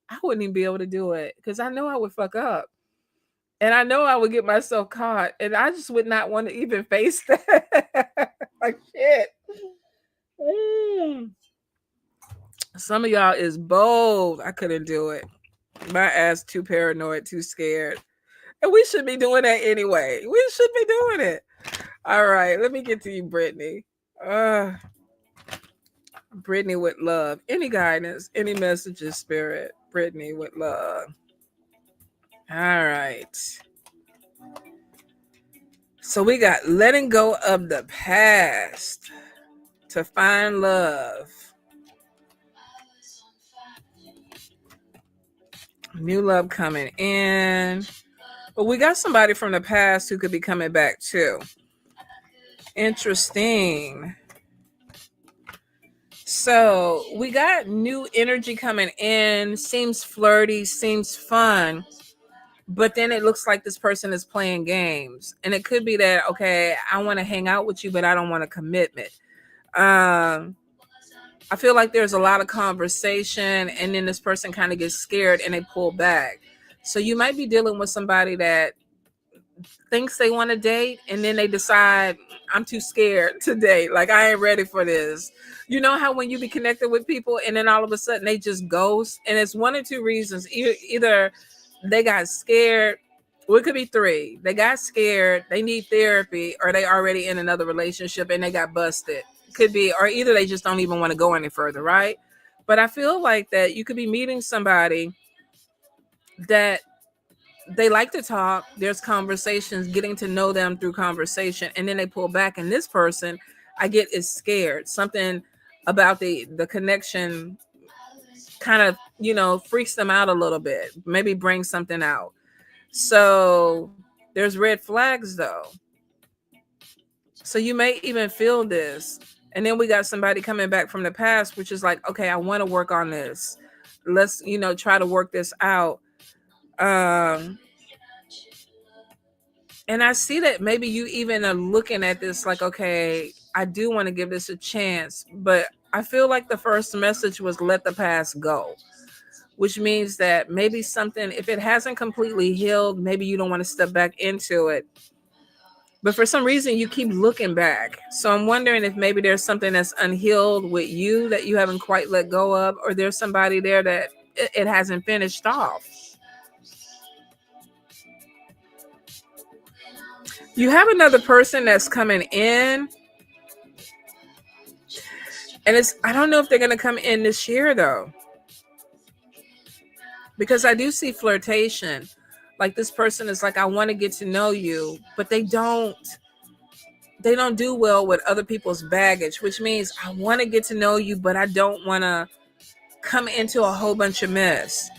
I wouldn't even be able to do it because I know I would fuck up. And I know I would get myself caught. And I just would not want to even face that. Like, shit. Some of y'all is bold. I couldn't do it. My ass too paranoid, too scared. And we should be doing that anyway. We should be doing it. All right, let me get to you, Brittany. Brittany with love. Any guidance, any messages, spirit? Brittany with love. All right. So we got letting go of the past to find love. New love coming in. But we got somebody from the past who could be coming back too. Interesting. So we got new energy coming in. Seems flirty, seems fun. But then it looks like this person is playing games. And it could be that, okay, I want to hang out with you, but I don't want a commitment. I feel like there's a lot of conversation, and then this person kind of gets scared and they pull back. So you might be dealing with somebody that thinks they want to date, and then they decide, I'm too scared to date. Like, I ain't ready for this. You know how when you be connected with people and then all of a sudden they just ghost? And it's one or two reasons. Either they got scared, or it could be three. They got scared, they need therapy, or they already in another relationship and they got busted. Could be, or either they just don't even want to go any further, right? But I feel like that you could be meeting somebody that they like to talk, there's conversations, getting to know them through conversation, and then they pull back, and this person I get is scared. Something about the connection kind of freaks them out a little bit, maybe brings something out. So there's red flags though. So you may even feel this. And then we got somebody coming back from the past, which is like, okay, I want to work on this. Let's, try to work this out. And I see that maybe you even are looking at this like, okay, I do want to give this a chance. But I feel like the first message was let the past go, which means that maybe something, if it hasn't completely healed, maybe you don't want to step back into it. But for some reason, you keep looking back. So I'm wondering if maybe there's something that's unhealed with you that you haven't quite let go of, or there's somebody there that it hasn't finished off. You have another person that's coming in. And I don't know if they're going to come in this year, though. Because I do see flirtation. Like this person is like, I want to get to know you, but they don't do well with other people's baggage, which means I want to get to know you, but I don't want to come into a whole bunch of mess.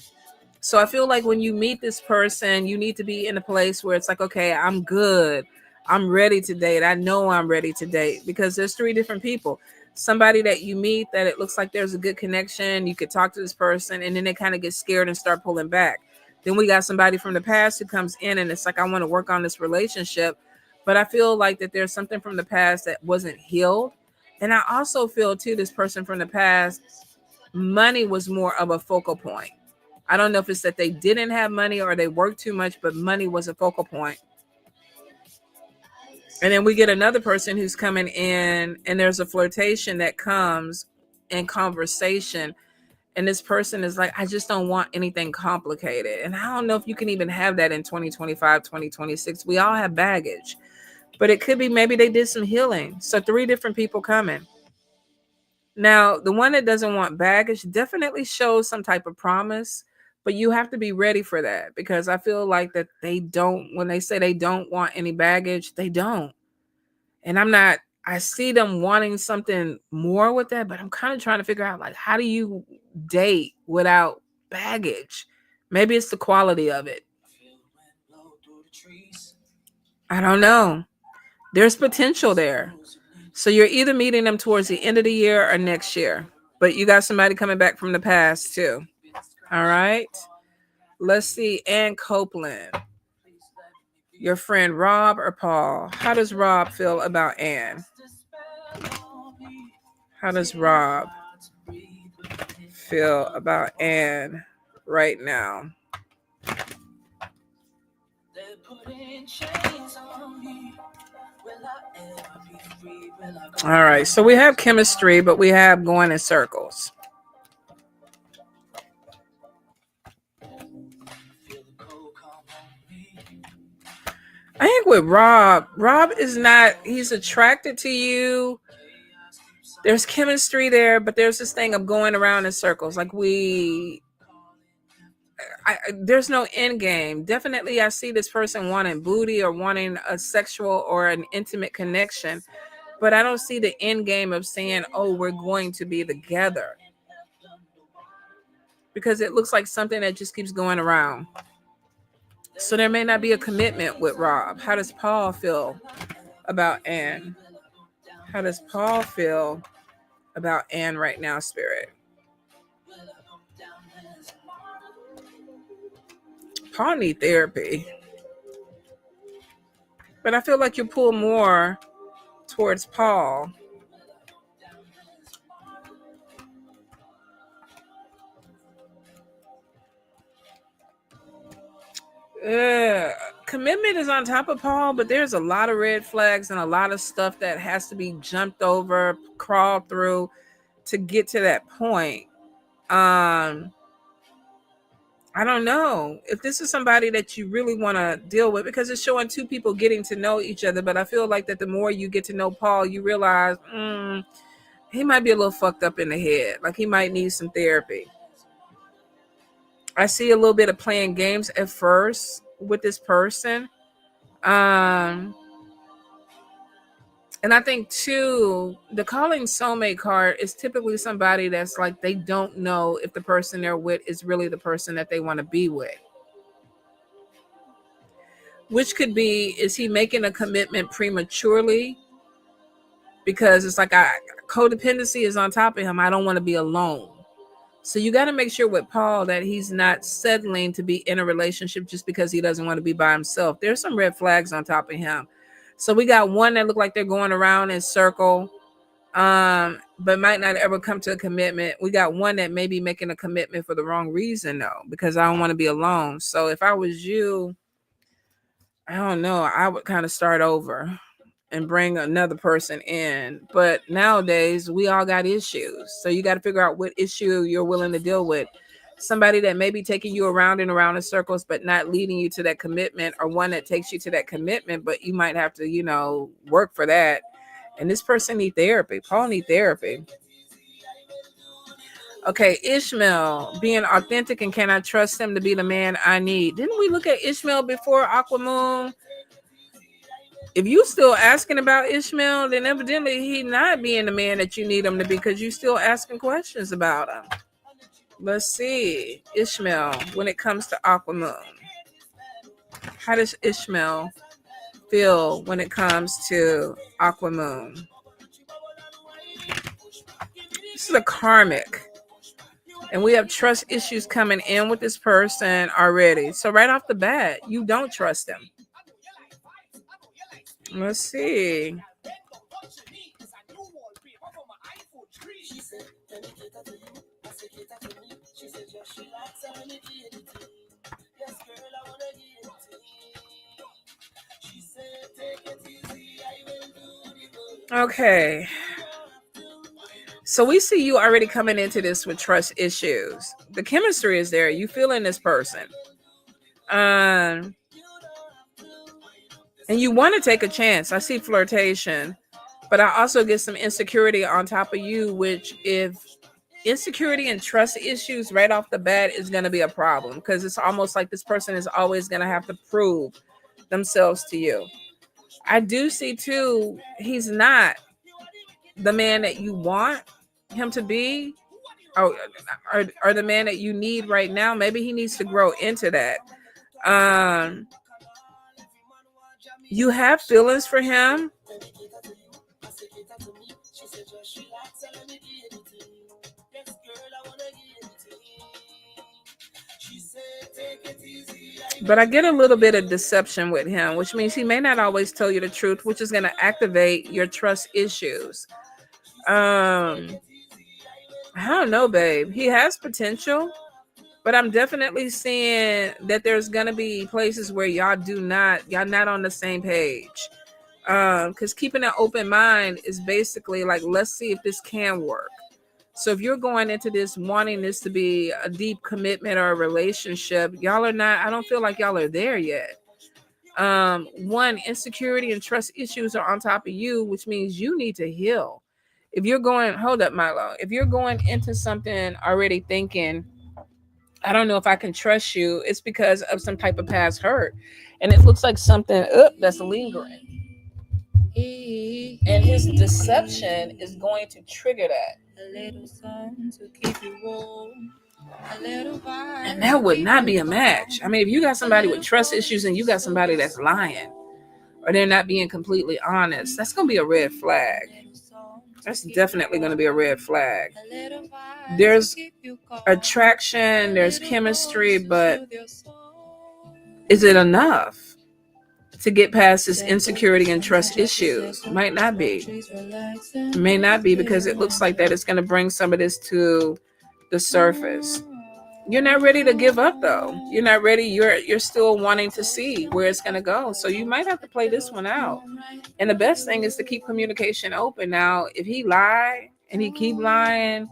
So I feel like when you meet this person, you need to be in a place where it's like, okay, I'm good. I'm ready to date. I know I'm ready to date, because there's three different people. Somebody that you meet that it looks like there's a good connection. You could talk to this person and then they kind of get scared and start pulling back. Then we got somebody from the past who comes in and it's like, I want to work on this relationship. But I feel like that there's something from the past that wasn't healed. And I also feel too, this person from the past, money was more of a focal point. I don't know if it's that they didn't have money or they worked too much, but money was a focal point. And then we get another person who's coming in and there's a flirtation that comes in conversation. And this person is like, I just don't want anything complicated. And I don't know if you can even have that in 2025, 2026. We all have baggage, but it could be maybe they did some healing. So three different people coming. Now, the one that doesn't want baggage definitely shows some type of promise, but you have to be ready for that, because I feel like that they don't, when they say they don't want any baggage, they don't. And I see them wanting something more with that, but I'm kind of trying to figure out, like, how do you date without baggage? Maybe it's the quality of it. I don't know. There's potential there. So you're either meeting them towards the end of the year or next year, but you got somebody coming back from the past too. All right. Let's see. Ann Copeland, your friend Rob or Paul? How does Rob feel about Ann? How does Rob feel about Ann right now? All right. So we have chemistry, but we have going in circles. I think with Rob is not, he's attracted to you. There's chemistry there, but there's this thing of going around in circles. Like there's no end game. Definitely, I see this person wanting booty or wanting a sexual or an intimate connection, but I don't see the end game of saying, oh, we're going to be together. Because it looks like something that just keeps going around. So there may not be a commitment with Rob. How does Paul feel about Ann? How does Paul feel about Ann right now, Spirit? Paul need therapy. But I feel like you pull more towards Paul. Commitment is on top of Paul, but there's a lot of red flags and a lot of stuff that has to be jumped over, crawled through to get to that point. I don't know if this is somebody that you really want to deal with, because it's showing two people getting to know each other. But I feel like that the more you get to know Paul, you realize he might be a little fucked up in the head. Like he might need some therapy. I see a little bit of playing games at first with this person. And I think too, the calling soulmate card is typically somebody that's like, they don't know if the person they're with is really the person that they want to be with. Which could be, is he making a commitment prematurely? Because it's like codependency is on top of him. I don't want to be alone. So you got to make sure with Paul that he's not settling to be in a relationship just because he doesn't want to be by himself. There's some red flags on top of him. So we got one that look like they're going around in circle, but might not ever come to a commitment. We got one that may be making a commitment for the wrong reason, though, because I don't want to be alone. So if I was you, I don't know, I would kind of start over and bring another person in. But nowadays we all got issues, so you got to figure out what issue you're willing to deal with. Somebody that may be taking you around and around in circles but not leading you to that commitment, or one that takes you to that commitment but you might have to work for that. And this person need therapy. Paul need therapy. Okay, Ishmael, being authentic and can I trust him to be the man I need? Didn't we look at Ishmael before Aquamoon? If you still asking about Ishmael, then evidently he not being the man that you need him to be because you still asking questions about him. Let's see. Ishmael, when it comes to Aquamoon. How does Ishmael feel when it comes to Aquamoon? This is a karmic. And we have trust issues coming in with this person already. So right off the bat, you don't trust them. Let's see. Okay. So we see you already coming into this with trust issues. The chemistry is there. You feeling this person. And you want to take a chance. I see flirtation. But I also get some insecurity on top of you, which if insecurity and trust issues right off the bat is going to be a problem because it's almost like this person is always going to have to prove themselves to you. I do see too, he's not the man that you want him to be or the man that you need right now. Maybe he needs to grow into that. You have feelings for him. But I get a little bit of deception with him, which means he may not always tell you the truth, which is going to activate your trust issues. I don't know, babe. He has potential, but I'm definitely seeing that there's going to be places where y'all not on the same page. Because keeping an open mind is basically like, let's see if this can work. So if you're going into this wanting this to be a deep commitment or a relationship, y'all are not, I don't feel like y'all are there yet. One, insecurity and trust issues are on top of you, which means you need to heal. If you're going, hold up, Milo. If you're going into something already thinking, I don't know if I can trust you, it's because of some type of past hurt. And it looks like something that's lingering. And his deception is going to trigger that. A little sun to keep you warm. And that would not be a match. I mean, if you got somebody with trust issues and you got somebody that's lying or they're not being completely honest, that's going to be a red flag. That's definitely going to be a red flag. There's attraction, there's chemistry, but is it enough to get past this insecurity and trust issues? Might not be. May not be, because it looks like that it's going to bring some of this to the surface. You're not ready to give up, though. You're not ready. You're still wanting to see where it's going to go. So you might have to play this one out. And the best thing is to keep communication open. Now, if he lie and he keep lying,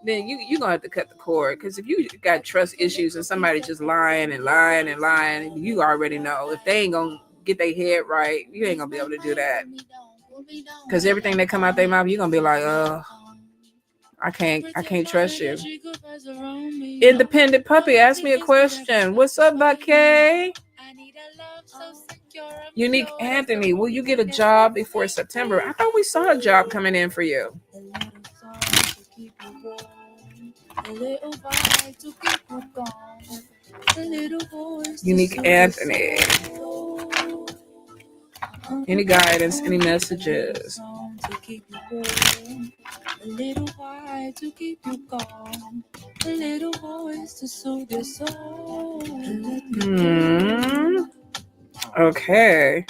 then you're going to have to cut the cord. Because if you got trust issues and somebody just lying and lying and lying, you already know. If they ain't going to get their head right, you ain't going to be able to do that. Because everything that come out their mouth, you're going to be like, I can't trust you. Independent Puppy asked me a question. What's up, Bucky? Unique Anthony, will you get a job before September? I thought we saw a job coming in for you. Unique Anthony. Any guidance, any messages? A little while to keep you calm. A little voice to soothe your soul. Okay.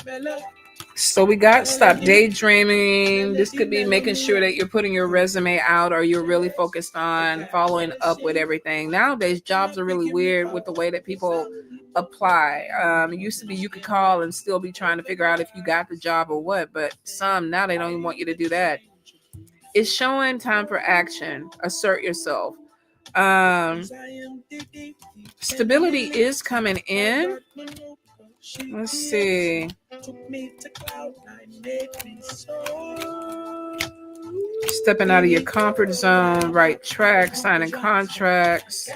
So we got stop daydreaming. This could be making sure that you're putting your resume out, or you're really focused on following up with everything. Nowadays, jobs are really weird with the way that people apply. It used to be you could call and still be trying to figure out if you got the job or what, but some now they don't even want you to do that. It's showing time for action. Assert yourself. Stability is coming in. Let's see. Stepping out of your comfort zone, right track, signing contracts.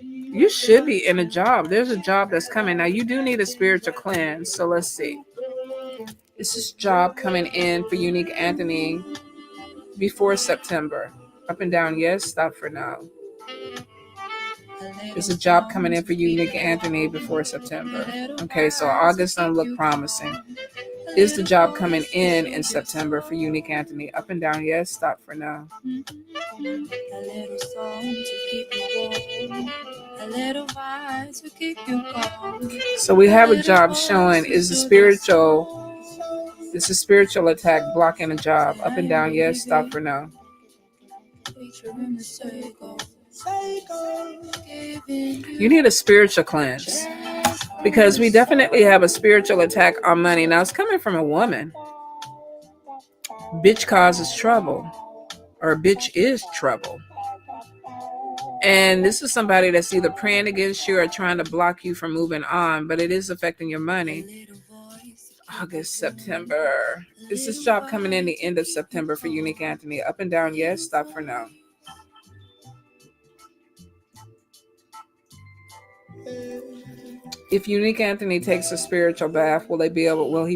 You should be in a job. There's a job that's coming. Now, you do need a spiritual cleanse. So let's see. This is job coming in for Unique Anthony before September. Up and down, yes. Stop for now. There's a job coming in for Unique Anthony before September. Okay, so August don't look promising. Is the job coming in September for Unique Anthony? Up and down, yes. Stop for now. So we have a job showing. Is a spiritual attack blocking a job? Up and down, yes. Stop for now. You need a spiritual cleanse because we definitely have a spiritual attack on money. Now, it's coming from a woman. Bitch causes trouble, or bitch is trouble. And this is somebody that's either praying against you or trying to block you from moving on, but it is affecting your money. August, September. Is this job coming in the end of September for Unique Anthony? Up and down, yes. Stop for now. If Unique Anthony takes a spiritual bath, will he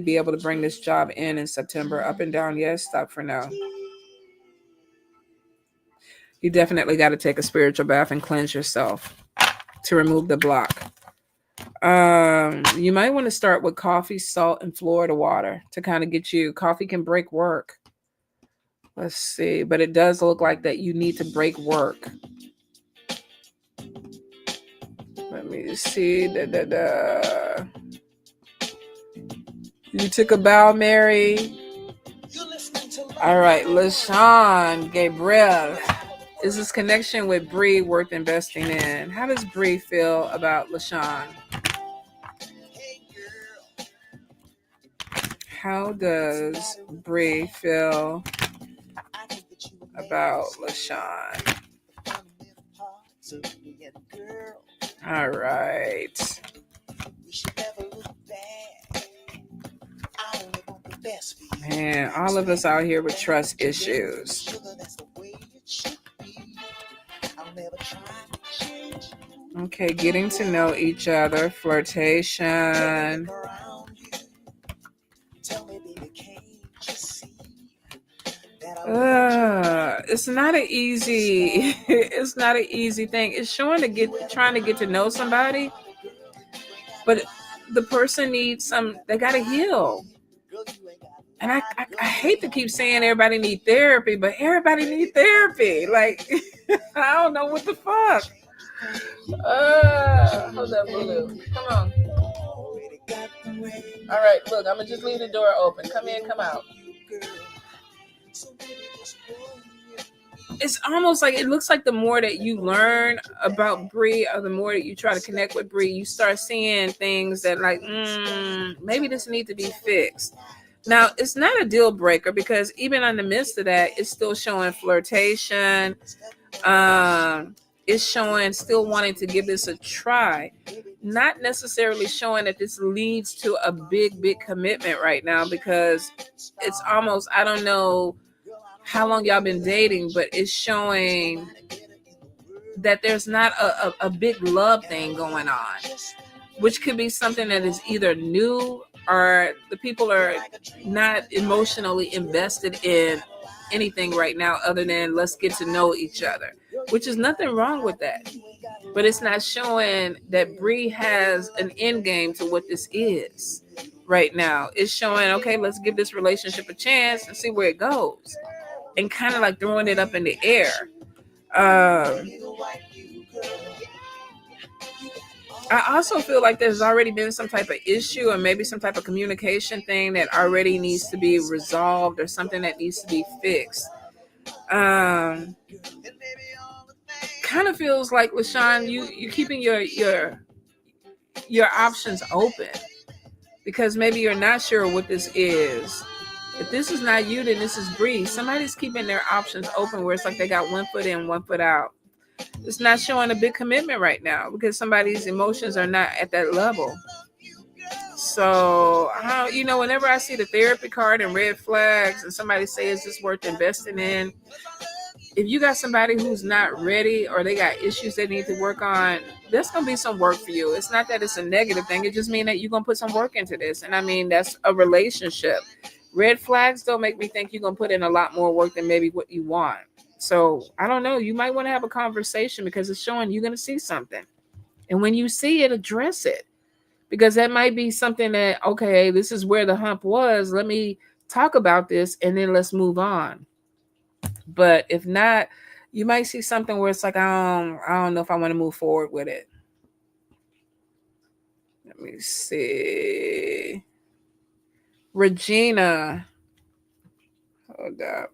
be able to bring this job in September? Up and down, yes. Stop for now. You definitely got to take a spiritual bath and cleanse yourself to remove the block. You might want to start with coffee, salt, and Florida water to kind of get you. Coffee can break work. Let's see, but it does look like that you need to break work. Let me see. You took a bow, Mary. All right, LaShawn Gabriel. Is this connection with Bree worth investing in? How does Bree feel about LaShawn? How does Bree feel about LaShawn? All right. Man, all of us out here with trust issues. Okay, getting to know each other, flirtation. It's not an easy. It's not an easy thing. It's trying to get to know somebody, but the person needs they got to heal. And I hate to keep saying everybody need therapy, but everybody need therapy. Like, I don't know what the fuck. Hold up, Lulu. Come on. All right, look, I'm gonna just leave the door open. Come in, come out. It's almost like it looks like the more that you learn about Bree, or the more that you try to connect with Bree, you start seeing things that like, maybe this needs to be fixed. Now, it's not a deal breaker because even in the midst of that, it's still showing flirtation. It's showing still wanting to give this a try. Not necessarily showing that this leads to a big, big commitment right now, because it's almost, I don't know how long y'all been dating, but it's showing that there's not a big love thing going on, which could be something that is either new or the people are not emotionally invested in anything right now other than let's get to know each other, which is nothing wrong with that. But it's not showing that Bree has an end game to what this is right now. It's showing, okay, let's give this relationship a chance and see where it goes, and kind of like throwing it up in the air. I also feel like there's already been some type of issue or maybe some type of communication thing that already needs to be resolved, or something that needs to be fixed. Kind of feels like, LaShawn, you keeping your options open, because maybe you're not sure what this is. If this is not you, then this is Bree. Somebody's keeping their options open where it's like they got one foot in, one foot out. It's not showing a big commitment right now because somebody's emotions are not at that level. So, whenever I see the therapy card and red flags and somebody say is this worth investing in, if you got somebody who's not ready or they got issues they need to work on, there's going to be some work for you. It's not that it's a negative thing. It just means that you're going to put some work into this. And I mean, that's a relationship. Red flags don't make me think you're going to put in a lot more work than maybe what you want. So I don't know. You might want to have a conversation because it's showing you're going to see something. And when you see it, address it. Because that might be something that, okay, this is where the hump was. Let me talk about this and then let's move on. But if not, you might see something where it's like, I don't know if I want to move forward with it. Let me see. Regina. Hold up.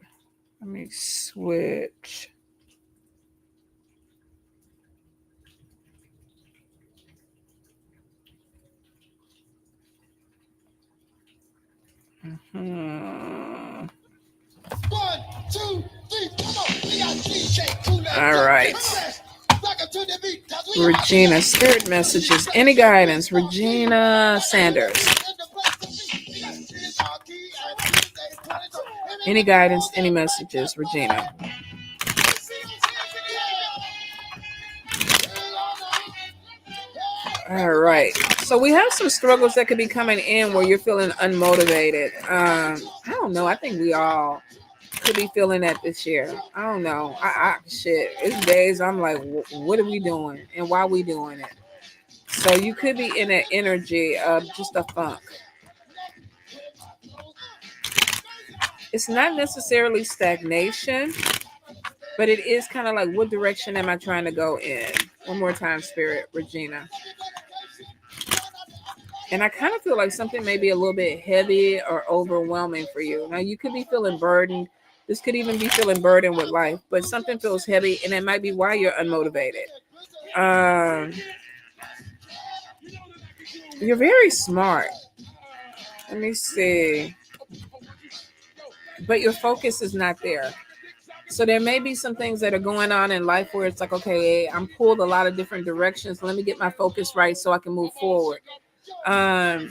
Let me switch. Mm-hmm. 1, 2, 3, come on. We got DJ Cool. All right. Regina, spirit messages, any guidance? Regina Sanders. Any guidance, any messages, Regina? All right. So we have some struggles that could be coming in where you're feeling unmotivated. I don't know. I think we all could be feeling that this year. I don't know. Shit. It's days I'm like, what are we doing and why are we doing it? So you could be in an energy of just a funk. It's not necessarily stagnation, but it is kind of like, what direction am I trying to go in? One more time, Spirit, Regina. And I kind of feel like something may be a little bit heavy or overwhelming for you. Now, you could be feeling burdened. This could even be feeling burdened with life, but something feels heavy, and that might be why you're unmotivated. You're very smart. Let me see. But your focus is not there. So there may be some things that are going on in life where it's like, okay, I'm pulled a lot of different directions. Let me get my focus right so I can move forward. The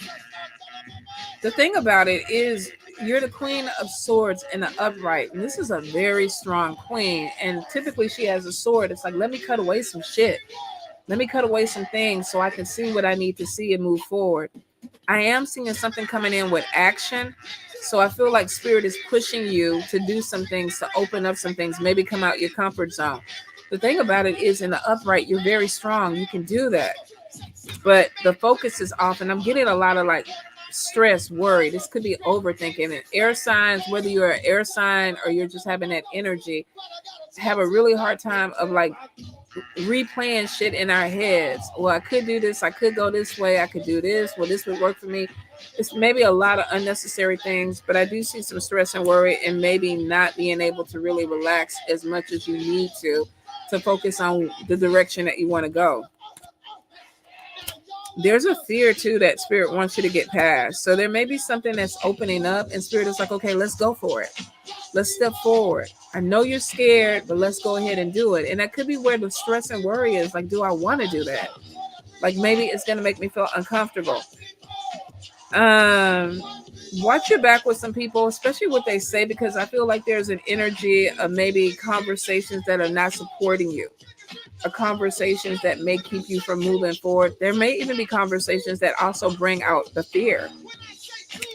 thing about it is you're the Queen of Swords in the upright. And this is a very strong queen. And typically she has a sword. It's like, let me cut away some shit. Let me cut away some things so I can see what I need to see and move forward. I am seeing something coming in with action. So I feel like Spirit is pushing you to do some things, to open up some things, maybe come out your comfort zone. The thing about it is in the upright, you're very strong. You can do that. But the focus is off. And I'm getting a lot of like stress, worry. This could be overthinking. And air signs, whether you're an air sign or you're just having that energy, have a really hard time of like replaying shit in our heads. Well, I could do this. I could go this way. I could do this. Well, this would work for me. It's maybe a lot of unnecessary things, but I do see some stress and worry and maybe not being able to really relax as much as you need to focus on the direction that you want to go. There's a fear too that Spirit wants you to get past. So there may be something that's opening up and Spirit is like, okay, let's go for it. Let's step forward. I know you're scared, but let's go ahead and do it. And that could be where the stress and worry is. Like, do I want to do that? Like, maybe it's going to make me feel uncomfortable. Watch your back with some people, especially what they say, because I feel like there's an energy of maybe conversations that are not supporting you, or conversations that may keep you from moving forward. There may even be conversations that also bring out the fear.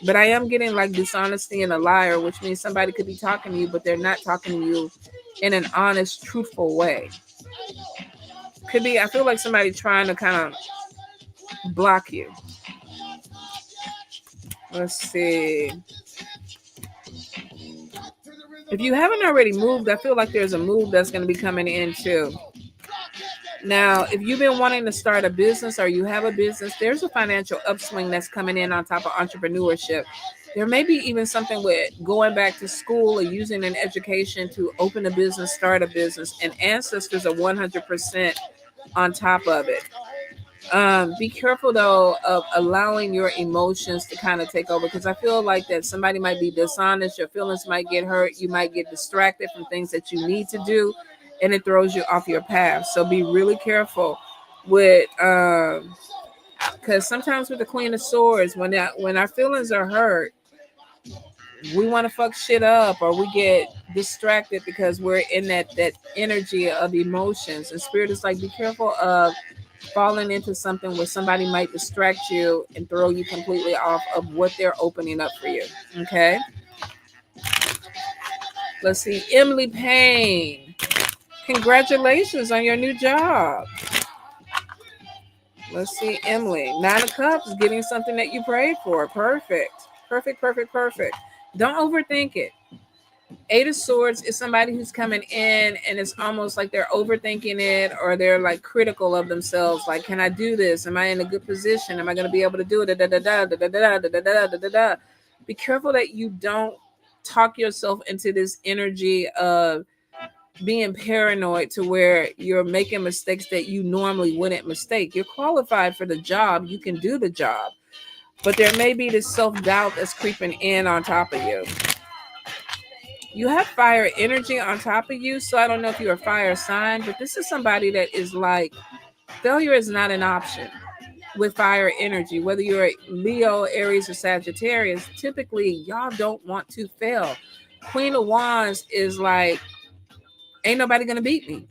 But I am getting like dishonesty and a liar, which means somebody could be talking to you, but they're not talking to you in an honest, truthful way. Could be, I feel like somebody trying to kind of block you. Let's see. If you haven't already moved, I feel like there's a move that's going to be coming in too. Now, if you've been wanting to start a business or you have a business, there's a financial upswing that's coming in on top of entrepreneurship. There may be even something with going back to school or using an education to open a business, start a business, and ancestors are 100% on top of it. Be careful though of allowing your emotions to kind of take over, because I feel like that somebody might be dishonest, your feelings might get hurt, you might get distracted from things that you need to do, and it throws you off your path. So be really careful with Because sometimes with the Queen of Swords, when our feelings are hurt, we want to fuck shit up, or we get distracted because we're in that energy of emotions. And Spirit is like, be careful of falling into something where somebody might distract you and throw you completely off of what they're opening up for you. Okay. Let's see. Emily Payne. Congratulations on your new job. Let's see. Emily. 9 of Cups, getting something that you prayed for. Perfect. Perfect, perfect, perfect. Don't overthink it. 8 of Swords is somebody who's coming in and it's almost like they're overthinking it, or they're like critical of themselves. Like, can I do this? Am I in a good position? Am I going to be able to do it? Da, da, da, da, da, da, da, da, da, da, da, da. Be careful that you don't talk yourself into this energy of being paranoid to where you're making mistakes that you normally wouldn't mistake. You're qualified for the job. You can do the job. But there may be this self-doubt that's creeping in on top of you. You have fire energy on top of you, so I don't know if you're a fire sign, but this is somebody that is like, failure is not an option with fire energy. Whether you're a Leo, Aries, or Sagittarius, typically y'all don't want to fail. Queen of Wands is like, ain't nobody gonna beat me.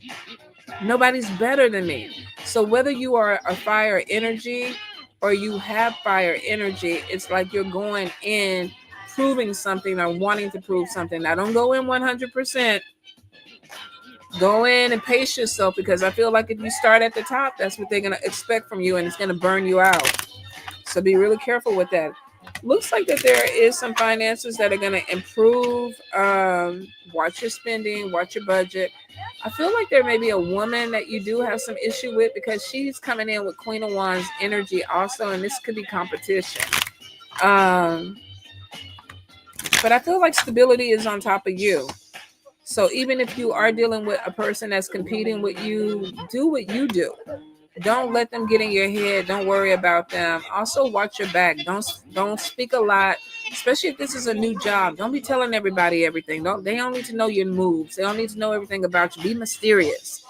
Nobody's better than me. So whether you are a fire energy or you have fire energy, it's like you're going in proving something or wanting to prove something. Now, don't go in 100%. Go in and pace yourself, because I feel like if you start at the top, that's what they're going to expect from you, and it's going to burn you out. So be really careful with that. Looks like that there is some finances that are going to improve. Watch your spending, watch your budget. I feel like there may be a woman that you do have some issue with, because she's coming in with Queen of Wands energy also, and this could be competition. But I feel like stability is on top of you. So even if you are dealing with a person that's competing with you, do what you do. Don't let them get in your head. Don't worry about them. Also, watch your back. Don't speak a lot, especially if this is a new job. Don't be telling everybody everything. They don't need to know your moves. They don't need to know everything about you. Be mysterious.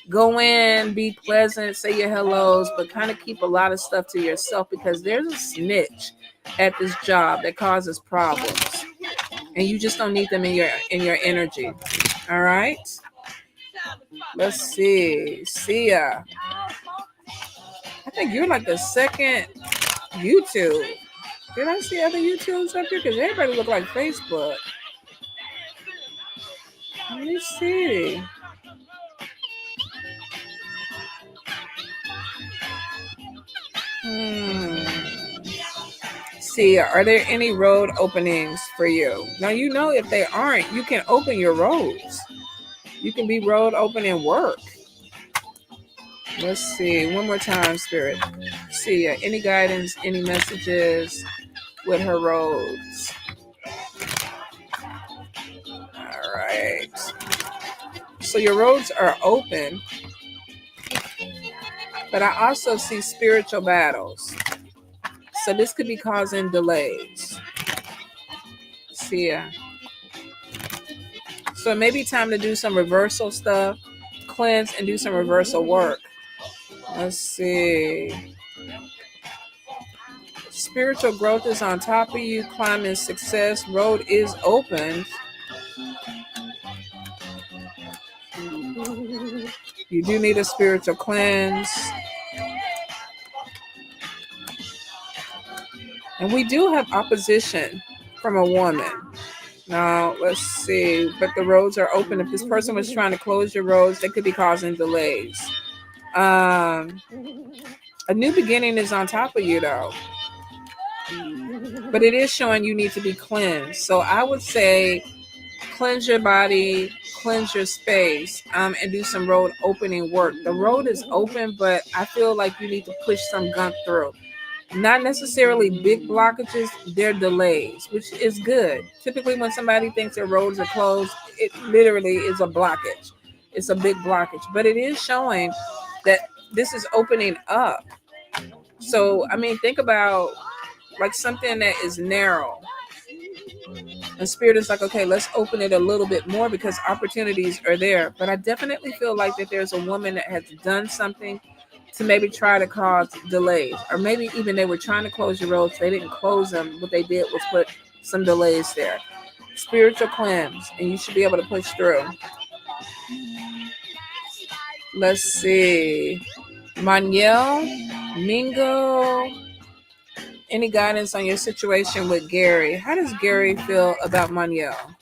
Go in, be pleasant, say your hellos, but kind of keep a lot of stuff to yourself, because there's a snitch at this job that causes problems, and you just don't need them in your energy. All right. Let's see. Sia. I think you're like the second YouTube. Did I see other YouTubes up here? Because everybody look like Facebook. Let me see. See, are there any road openings for you? Now, you know, if they aren't, you can open your roads. You can be road opening work. Let's see. One more time, Spirit. See, any guidance, any messages with her roads? All right. So your roads are open, but I also see spiritual battles. So this could be causing delays. See ya. So it may be time to do some reversal stuff, cleanse and do some reversal work. Let's see. Spiritual growth is on top of you. Climbing success. Road is open. You do need a spiritual cleanse. And we do have opposition from a woman. Now, let's see. But the roads are open. If this person was trying to close your roads, they could be causing delays. A new beginning is on top of you, though. But it is showing you need to be cleansed. So I would say cleanse your body, cleanse your space, and do some road opening work. The road is open, but I feel like you need to push some gunk through. Not necessarily big blockages, they're delays, which is good. Typically when somebody thinks their roads are closed, it literally is a blockage. It's a big blockage, but it is showing that this is opening up. So, I mean, think about like something that is narrow. And Spirit is like, okay, let's open it a little bit more because opportunities are there. But I definitely feel like that there's a woman that has done something to maybe try to cause delays, or maybe even they were trying to close your roads, they didn't close them. What they did was put some delays there. Spiritual cleanse, and you should be able to push through. Let's see. Manuel, Mingo, any guidance on your situation with Gary? How does Gary feel about Manuel?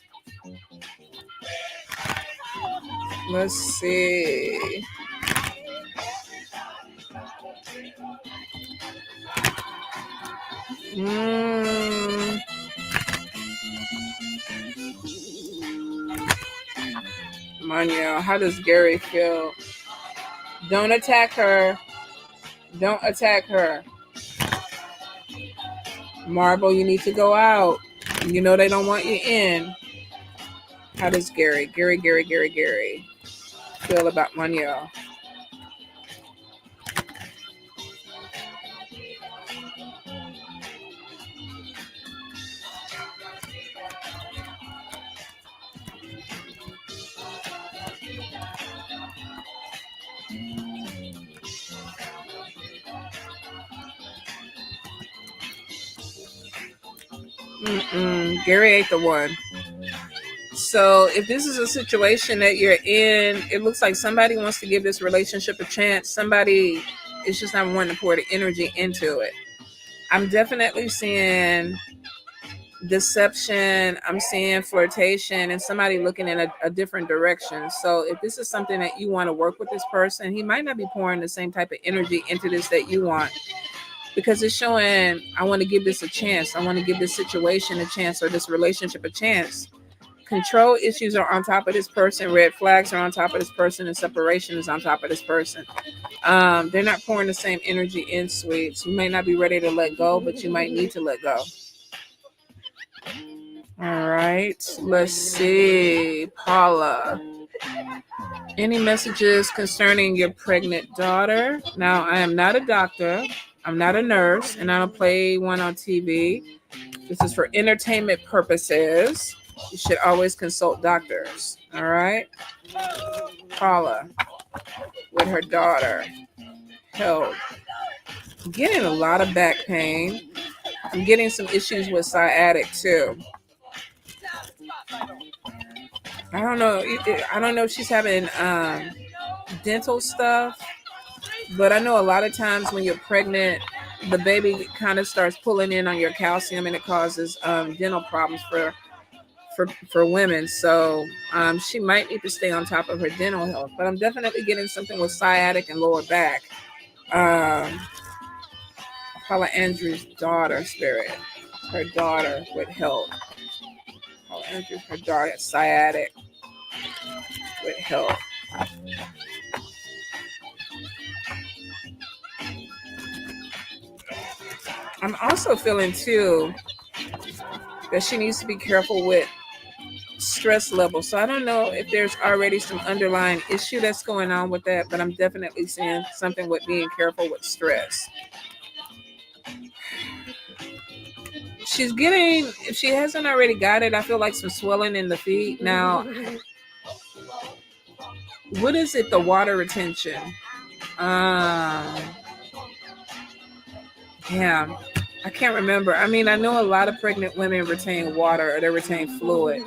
Let's see. Manuel, how does Gary feel? Don't attack her. Don't attack her. Marble, you need to go out. You know they don't want you in. How does Gary feel about Manuel? Gary ain't the one. So if this is a situation that you're in, it looks like somebody wants to give this relationship a chance. Somebody is just not wanting to pour the energy into it. I'm definitely seeing deception. I'm seeing flirtation and somebody looking in a different direction. So if this is something that you want to work with this person, he might not be pouring the same type of energy into this that you want, because it's showing, I want to give this a chance. I want to give this situation a chance, or this relationship a chance. Control issues are on top of this person. Red flags are on top of this person, and separation is on top of this person. They're not pouring the same energy in, sweets. You may not be ready to let go, but you might need to let go. All right. Let's see. Paula. Any messages concerning your pregnant daughter? Now, I am not a doctor. I'm not a nurse, and I don't play one on TV. This is for entertainment purposes. You should always consult doctors. All right. Paula with her daughter. Health. I'm getting a lot of back pain. I'm getting some issues with sciatic too. I don't know. I don't know if she's having dental stuff, but I know a lot of times when you're pregnant, the baby kind of starts pulling in on your calcium, and it causes dental problems for women. So she might need to stay on top of her dental health. But I'm definitely getting something with sciatic and lower back. Paula Andrews' daughter, spirit. Her daughter with health. Paula Andrews, her daughter, sciatic with health. I'm also feeling too that she needs to be careful with stress level. So I don't know if there's already some underlying issue that's going on with that, but I'm definitely seeing something with being careful with stress. She's getting, if she hasn't already got it, I feel like some swelling in the feet. Now, what is it? The water retention. Yeah, I can't remember. I mean, I know a lot of pregnant women retain water, or they retain fluid.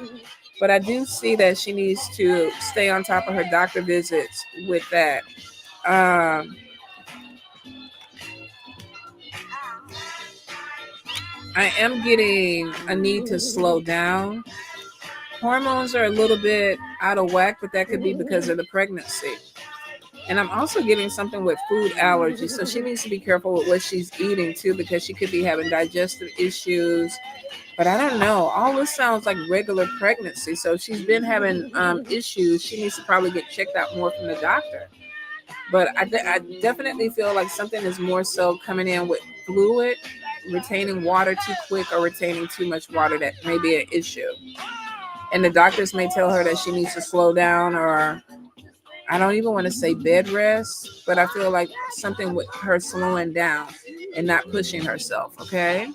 But I do see that she needs to stay on top of her doctor visits with that. I am getting a need to slow down. Hormones are a little bit out of whack, but that could be because of the pregnancy. And I'm also getting something with food allergies. So she needs to be careful with what she's eating too, because she could be having digestive issues. But I don't know. All this sounds like regular pregnancy. So if she's been having issues, she needs to probably get checked out more from the doctor. But I definitely feel like something is more so coming in with fluid, retaining water too quick, or retaining too much water. That may be an issue. And the doctors may tell her that she needs to slow down, or I don't even want to say bed rest, but I feel like something with her slowing down and not pushing herself. Okay.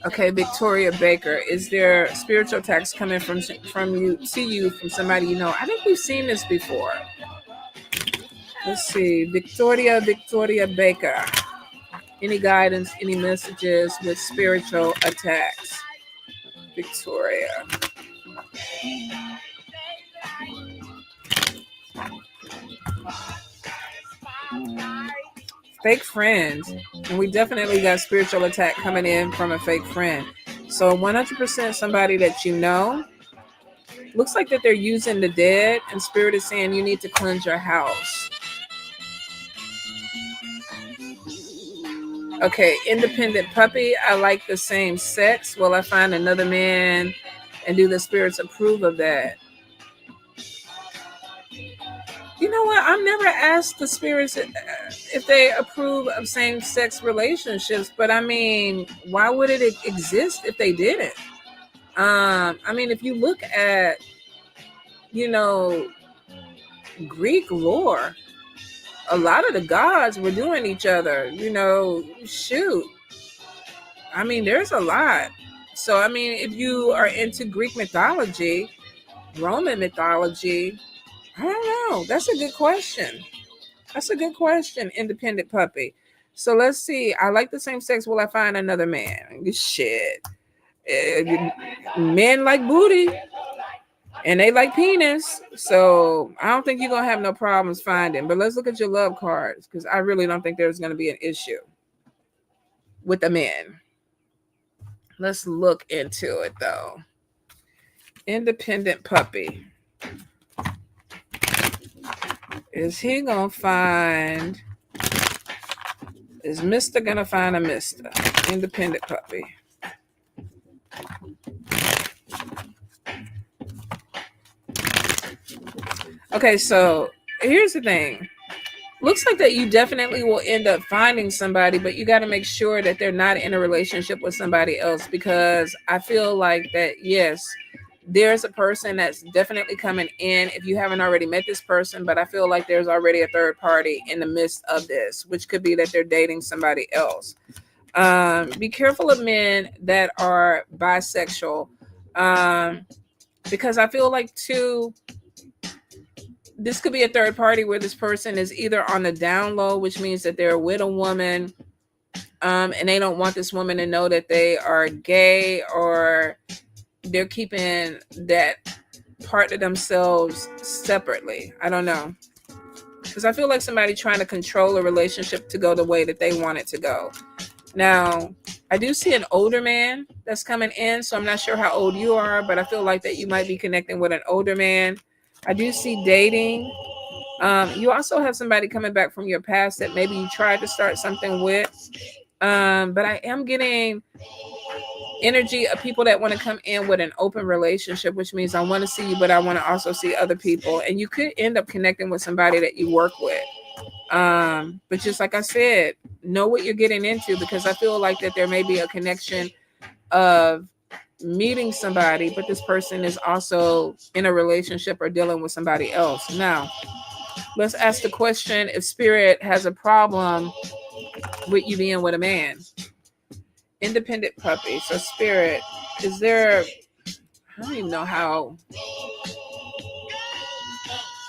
Okay, Victoria Baker, is there spiritual attacks coming from you to you from somebody you know? I think we've seen this before. Let's see. Victoria Baker. Any guidance, any messages with spiritual attacks? Victoria. Fake friends. And we definitely got spiritual attack coming in from a fake friend. So 100% somebody that you know. Looks like that they're using the dead, and spirit is saying you need to cleanse your house. Okay, independent puppy. I like the same sex. Will I find another man, and do the spirits approve of that? You know what? I've never asked the spirits if they approve of same-sex relationships, but I mean, why would it exist if they didn't? I mean, if you look at, you know, Greek lore, a lot of the gods were doing each other, you know, shoot. I mean, there's a lot. So, I mean, if you are into Greek mythology, Roman mythology, I don't know. That's a good question. That's a good question, independent puppy. So let's see. I like the same sex. Will I find another man? Shit. Men like booty and they like penis. So I don't think you're going to have no problems finding. But let's look at your love cards, because I really don't think there's going to be an issue with the men. Let's look into it, though. Independent puppy. Is he going to find... Is Mr. going to find a Mr.? Independent puppy. Okay, so here's the thing. Looks like that you definitely will end up finding somebody, but you got to make sure that they're not in a relationship with somebody else, because I feel like that, yes, there's a person that's definitely coming in if you haven't already met this person, but I feel like there's already a third party in the midst of this, which could be that they're dating somebody else. Be careful of men that are bisexual, because I feel like, too, this could be a third party where this person is either on the down low, which means that they're with a woman, and they don't want this woman to know that they are gay, or they're keeping that part of themselves separately. I don't know. Because I feel like somebody trying to control a relationship to go the way that they want it to go. Now, I do see an older man that's coming in, so I'm not sure how old you are, but I feel like that you might be connecting with an older man. I do see dating. You also have somebody coming back from your past that maybe you tried to start something with. But I am getting energy of people that want to come in with an open relationship, which means I want to see you, but I want to also see other people. And you could end up connecting with somebody that you work with. But just like I said, know what you're getting into, because I feel like that there may be a connection of meeting somebody, but this person is also in a relationship or dealing with somebody else. Now, let's ask the question if spirit has a problem with you being with a man. Independent puppy. So spirit, is there... I don't even know how...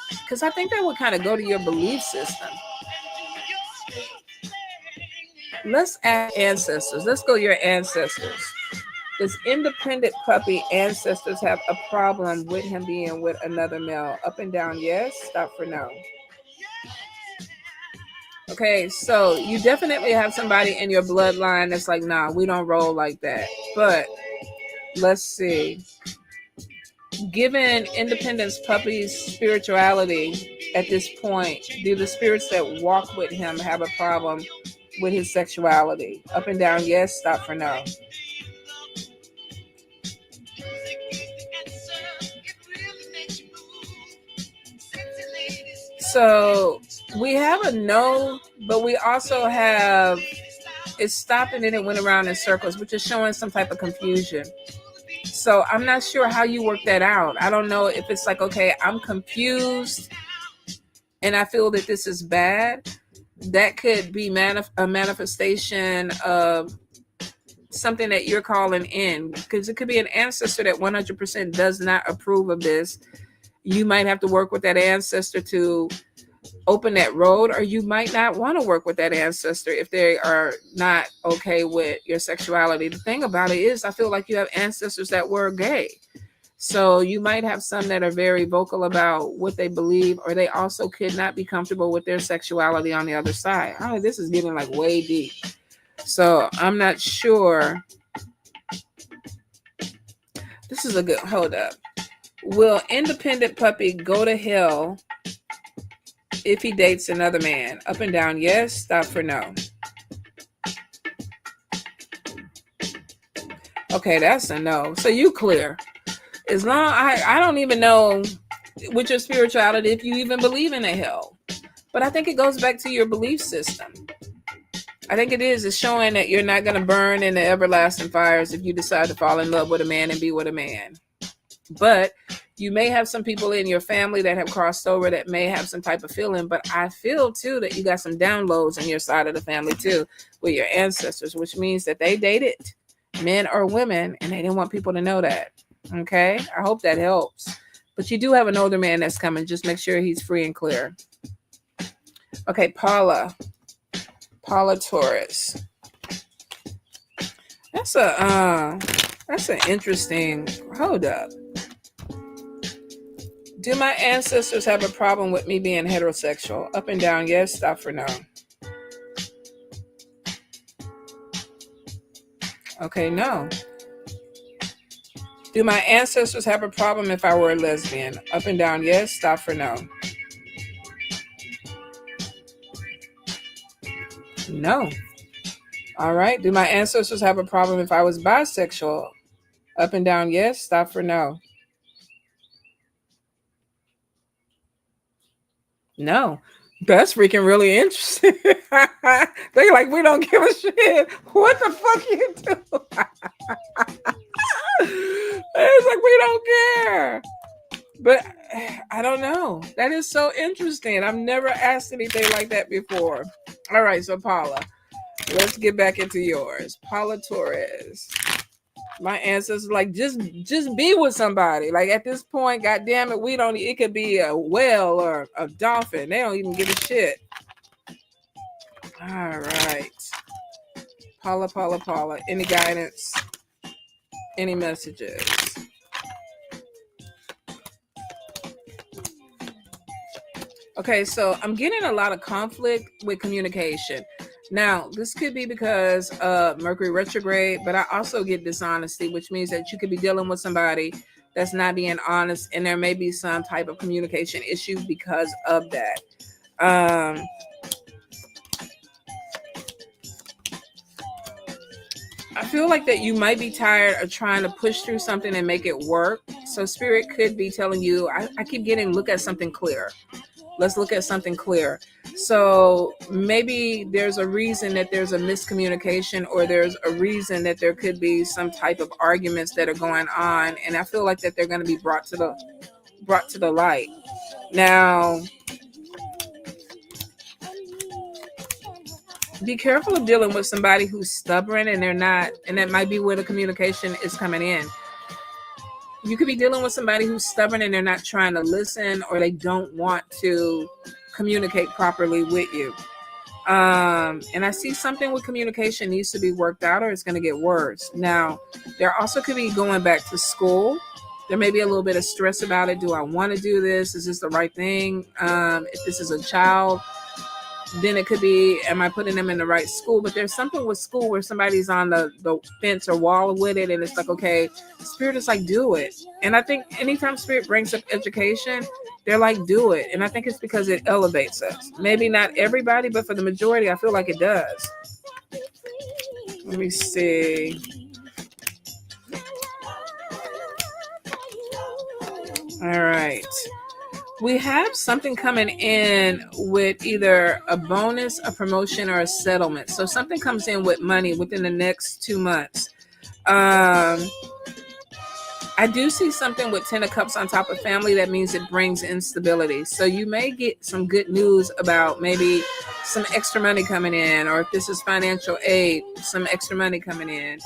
Because I think that would kind of go to your belief system. Let's ask ancestors. Let's go your ancestors. Does independent puppy ancestors have a problem with him being with another male? Up and down, yes. Stop for no. Okay, so you definitely have somebody in your bloodline that's like, nah, we don't roll like that. But let's see. Given independence puppy's spirituality at this point, do the spirits that walk with him have a problem with his sexuality? Up and down, yes. Stop for no. So we have a no, but we also have it stopped and then it went around in circles, which is showing some type of confusion. So I'm not sure how you work that out. I don't know if it's like, okay, I'm confused and I feel that this is bad. That could be a manifestation of something that you're calling in, because it could be an ancestor that 100% does not approve of this. You might have to work with that ancestor to open that road, or you might not want to work with that ancestor if they are not okay with your sexuality. The thing about it is, I feel like you have ancestors that were gay. So you might have some that are very vocal about what they believe, or they also could not be comfortable with their sexuality on the other side. Oh, this is getting like way deep. So I'm not sure. This is a good, hold up. Will independent puppy go to hell if he dates another man? Up and down, yes. Stop for no. Okay, that's a no. So you clear. As long, I don't even know with your spirituality if you even believe in a hell. But I think it goes back to your belief system. I think it is. It's showing that you're not going to burn in the everlasting fires if you decide to fall in love with a man and be with a man. But you may have some people in your family that have crossed over that may have some type of feeling. But I feel, too, that you got some downloads on your side of the family, too, with your ancestors, which means that they dated men or women, and they didn't want people to know that. Okay? I hope that helps. But you do have an older man that's coming. Just make sure he's free and clear. Okay, Paula Torres. That's an interesting, hold up. Do my ancestors have a problem with me being heterosexual? Up and down, yes. Stop for no. Okay, no. Do my ancestors have a problem if I were a lesbian? Up and down, yes. Stop for no. No. All right. Do my ancestors have a problem if I was bisexual? Up and down, yes. Stop for no. No. That's freaking really interesting. They like, we don't give a shit. What the fuck you do? It's like, we don't care. But I don't know. That is so interesting. I've never asked anything like that before. All right, so Paula, let's get back into yours. Paula Torres. My ancestors like, just be with somebody. Like at this point, God damn it, we don't. It could be a whale or a dolphin. They don't even give a shit. All right, Paula. Any guidance? Any messages? Okay, so I'm getting a lot of conflict with communication. Now, this could be because of Mercury retrograde, but I also get dishonesty, which means that you could be dealing with somebody that's not being honest, and there may be some type of communication issue because of that. I feel like that you might be tired of trying to push through something and make it work. So Spirit could be telling you, I keep getting, look at something clear. Let's look at something clear. So maybe there's a reason that there's a miscommunication, or there's a reason that there could be some type of arguments that are going on. And I feel like that they're going to be brought to the light. Now, be careful of dealing with somebody who's stubborn and they're not, and that might be where the communication is coming in. You could be dealing with somebody who's stubborn and they're not trying to listen, or they don't want to communicate properly with you. And I see something with communication needs to be worked out, or it's going to get worse. Now, there also could be going back to school. There may be a little bit of stress about it. Do I want to do this? Is this the right thing? If this is a child, then it could be, am I putting them in the right school? But there's something with school where somebody's on the fence or wall with it, and it's like, okay, Spirit is like, do it. And I think anytime Spirit brings up education, they're like, do it. And I think it's because it elevates us. Maybe not everybody, but for the majority, I feel like it does. Let me see. All right. We have something coming in with either a bonus, a promotion, or a settlement. So something comes in with money within the next 2 months. I do see something with 10 of Cups on top of family. That means it brings instability. So you may get some good news about maybe some extra money coming in, or if this is financial aid, some extra money coming in.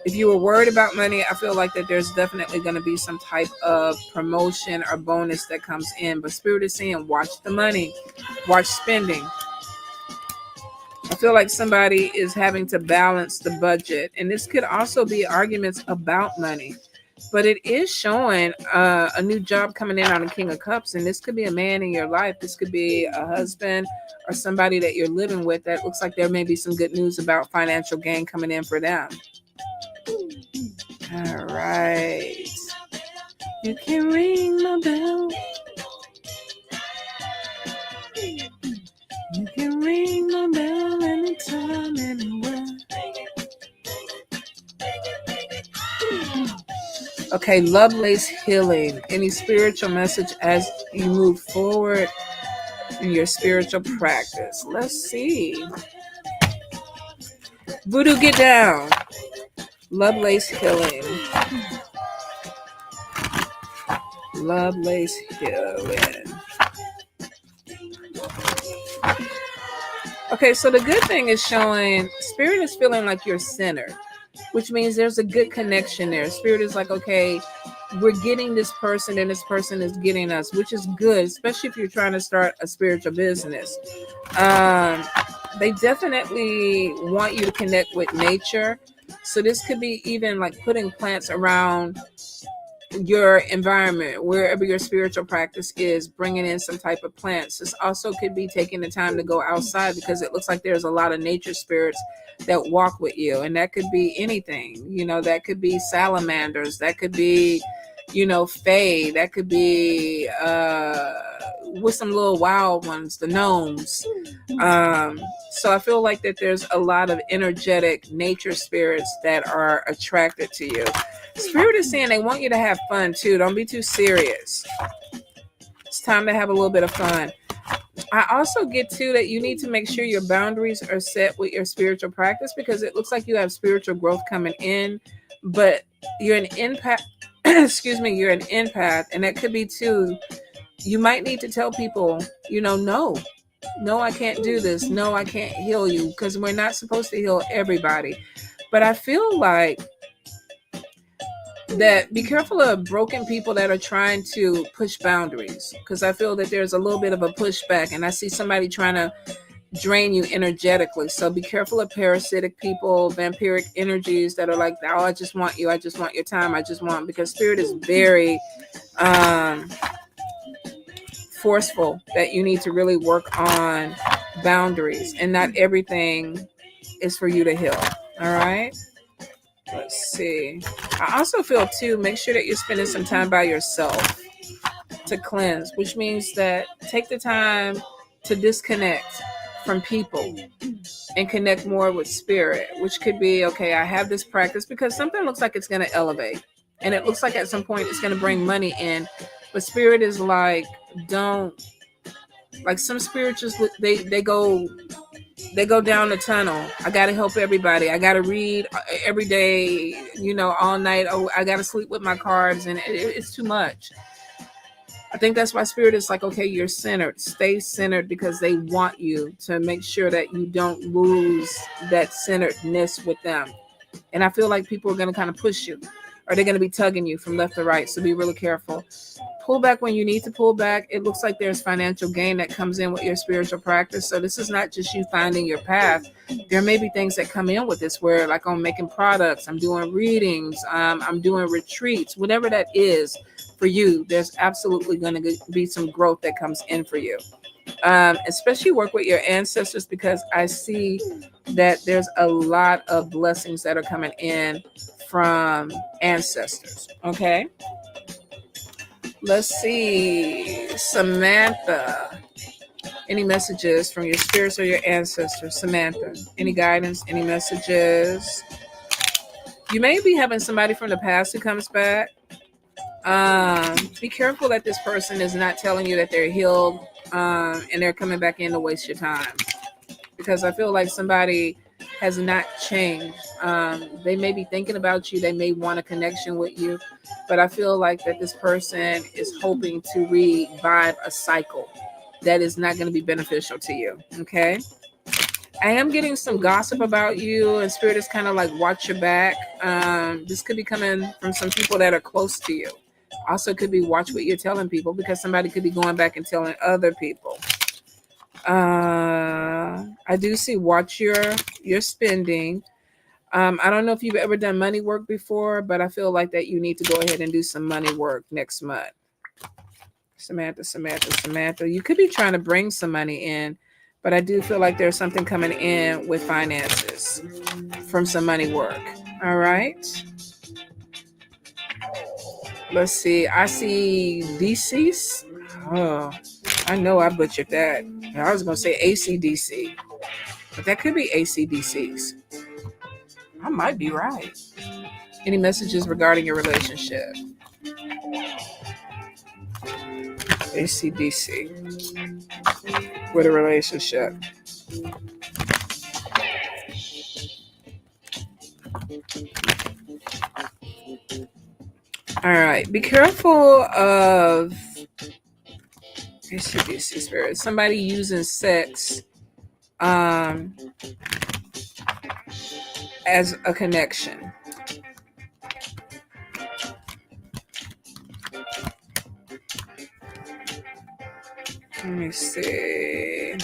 If you were worried about money, I feel like that there's definitely going to be some type of promotion or bonus that comes in. But Spirit is saying, watch the money, watch spending. I feel like somebody is having to balance the budget. And this could also be arguments about money. But it is showing a new job coming in on the King of Cups. And this could be a man in your life. This could be a husband or somebody that you're living with. That looks like there may be some good news about financial gain coming in for them. All right. You can ring my bell. You can ring my bell anytime, anywhere. Okay, Lovelace healing. Any spiritual message as you move forward in your spiritual practice? Let's see. Voodoo, get down. Lovelace healing. Lovelace healing. Okay, so the good thing is showing Spirit is feeling like you're centered, which means there's a good connection there. Spirit is like, okay, we're getting this person and this person is getting us, which is good, especially if you're trying to start a spiritual business. They definitely want you to connect with nature. So this could be even like putting plants around your environment, wherever your spiritual practice is, bringing in some type of plants. This also could be taking the time to go outside, because it looks like there's a lot of nature spirits that walk with you, and that could be anything, that could be salamanders, that could be, fae, that could be with some little wild ones, the gnomes. So I feel like that there's a lot of energetic nature spirits that are attracted to you. Spirit is saying they want you to have fun too. Don't be too serious. It's time to have a little bit of fun. I also get too that you need to make sure your boundaries are set with your spiritual practice, because it looks like you have spiritual growth coming in, but you're an empath. Excuse me, you're an empath, and that could be too. You might need to tell people, no, I can't do this. No, I can't heal you, because we're not supposed to heal everybody. But I feel like that be careful of broken people that are trying to push boundaries, because I feel that there's a little bit of a pushback, and I see somebody trying to drain you energetically. So be careful of parasitic people, vampiric energies that are like, oh, I just want you, I just want your time, because Spirit is very forceful that you need to really work on boundaries, and not everything is for you to heal. All right. Let's see. I also feel too, make sure that you're spending some time by yourself to cleanse, which means that take the time to disconnect from people and connect more with Spirit, which could be, okay, I have this practice because something looks like it's going to elevate, and it looks like at some point it's going to bring money in, but Spirit is like, don't, like some spirituals, they go down the tunnel. I got to help everybody. I got to read every day, all night. Oh, I got to sleep with my carbs, and it's too much. I think that's why Spirit is like, okay, you're centered. Stay centered, because they want you to make sure that you don't lose that centeredness with them. And I feel like people are going to kind of push you, or they're going to be tugging you from left to right. So be really careful. Pull back when you need to pull back. It looks like there's financial gain that comes in with your spiritual practice. So this is not just you finding your path. There may be things that come in with this, where like I'm making products, I'm doing readings, I'm doing retreats, whatever that is for you. There's absolutely going to be some growth that comes in for you. Especially work with your ancestors, because I see that there's a lot of blessings that are coming in from ancestors. Okay. Let's see. Samantha. Any messages from your spirits or your ancestors? Samantha. Any guidance? Any messages? You may be having somebody from the past who comes back. Be careful that this person is not telling you that they're healed, and they're coming back in to waste your time, because I feel like somebody has not changed. They may be thinking about you. They may want a connection with you, but I feel like that this person is hoping to revive a cycle that is not going to be beneficial to you. Okay. I am getting some gossip about you, and spirit is kind of like watch your back. This could be coming from some people that are close to you. Also, could be watch what you're telling people, because somebody could be going back and telling other people. I do see watch your spending. I don't know if you've ever done money work before, but I feel like that you need to go ahead and do some money work next month. Samantha. You could be trying to bring some money in, but I do feel like there's something coming in with finances from some money work. All right. Let's see. I see DCs. Oh, I know I butchered that. I was going to say ACDC, but that could be ACDCs. I might be right. Any messages regarding your relationship? ACDC with a relationship. All right. Be careful of ACDC spirit. Somebody using sex as a connection. Let me see.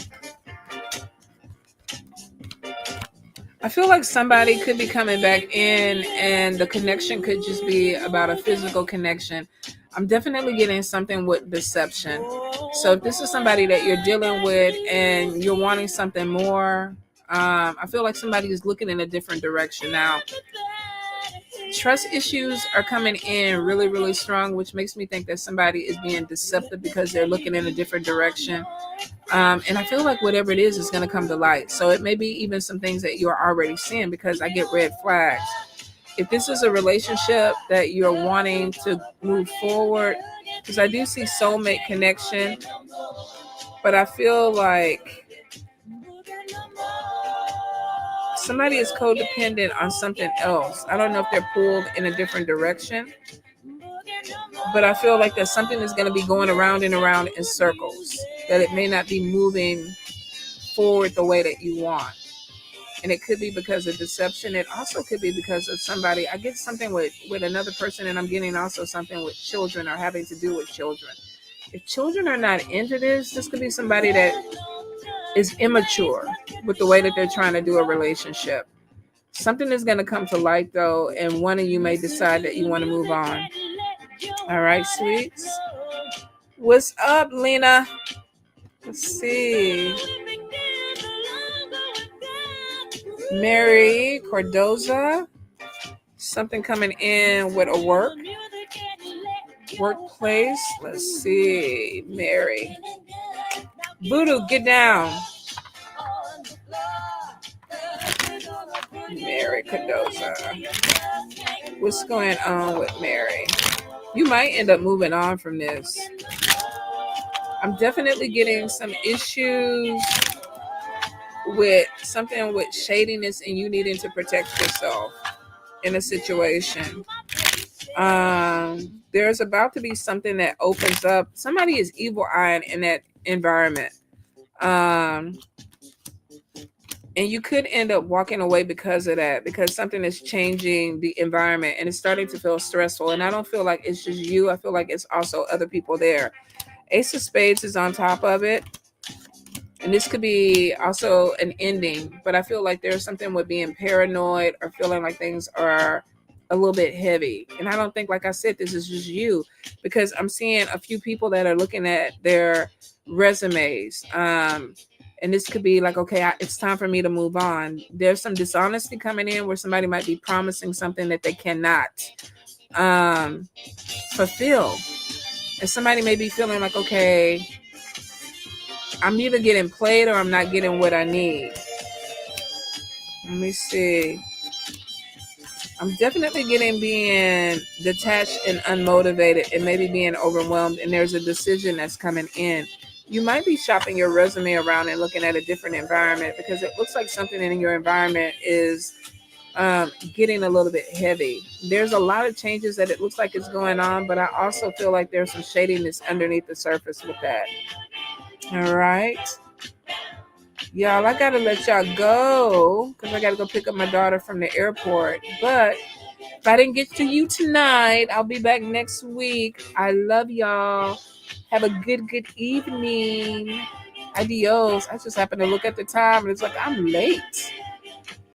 I feel like somebody could be coming back in and the connection could just be about a physical connection. I'm definitely getting something with deception. So if this is somebody that you're dealing with and you're wanting something more, I feel like somebody is looking in a different direction now. Trust issues are coming in really, really strong, which makes me think that somebody is being deceptive because they're looking in a different direction. And I feel like whatever it is going to come to light. So it may be even some things that you're already seeing, because I get red flags. If this is a relationship that you're wanting to move forward, because I do see soulmate connection, but I feel like somebody is codependent on something else. I don't know if they're pulled in a different direction, but I feel like there's something that's going to be going around and around in circles, that it may not be moving forward the way that you want. And it could be because of deception. It also could be because of somebody. I get something with another person, and I'm getting also something with children or having to do with children. If children are not into this could be somebody that is immature with the way that they're trying to do a relationship. Something is going to come to light, though, and one of you may decide that you want to move on. All right, sweets. What's up, Lena? Let's see. Mary Cordoza. Something coming in with a workplace. Let's see. Mary. Voodoo, get down. Mary Cordoza. What's going on with Mary? You might end up moving on from this. I'm definitely getting some issues with something with shadiness and you needing to protect yourself in a situation. There's about to be something that opens up. Somebody is evil eyeing in that environment. And you could end up walking away because of that, because something is changing the environment and it's starting to feel stressful. And I don't feel like it's just you. I feel like it's also other people there. Ace of Spades is on top of it. And this could be also an ending, but I feel like there's something with being paranoid or feeling like things are a little bit heavy. And I don't think, like I said, this is just you, because I'm seeing a few people that are looking at their resumes. And this could be like, okay, it's time for me to move on. There's some dishonesty coming in where somebody might be promising something that they cannot fulfill. And somebody may be feeling like, okay, I'm either getting played or I'm not getting what I need. Let me see. I'm definitely getting being detached and unmotivated and maybe being overwhelmed, and there's a decision that's coming in. You might be shopping your resume around and looking at a different environment, because it looks like something in your environment is getting a little bit heavy. There's a lot of changes that it looks like is going on, but I also feel like there's some shadiness underneath the surface with that. All right. Y'all, I gotta let y'all go because I gotta go pick up my daughter from the airport. But if I didn't get to you tonight, I'll be back next week. I love y'all. Have a good evening. Adios. I just happened to look at the time and it's like I'm late.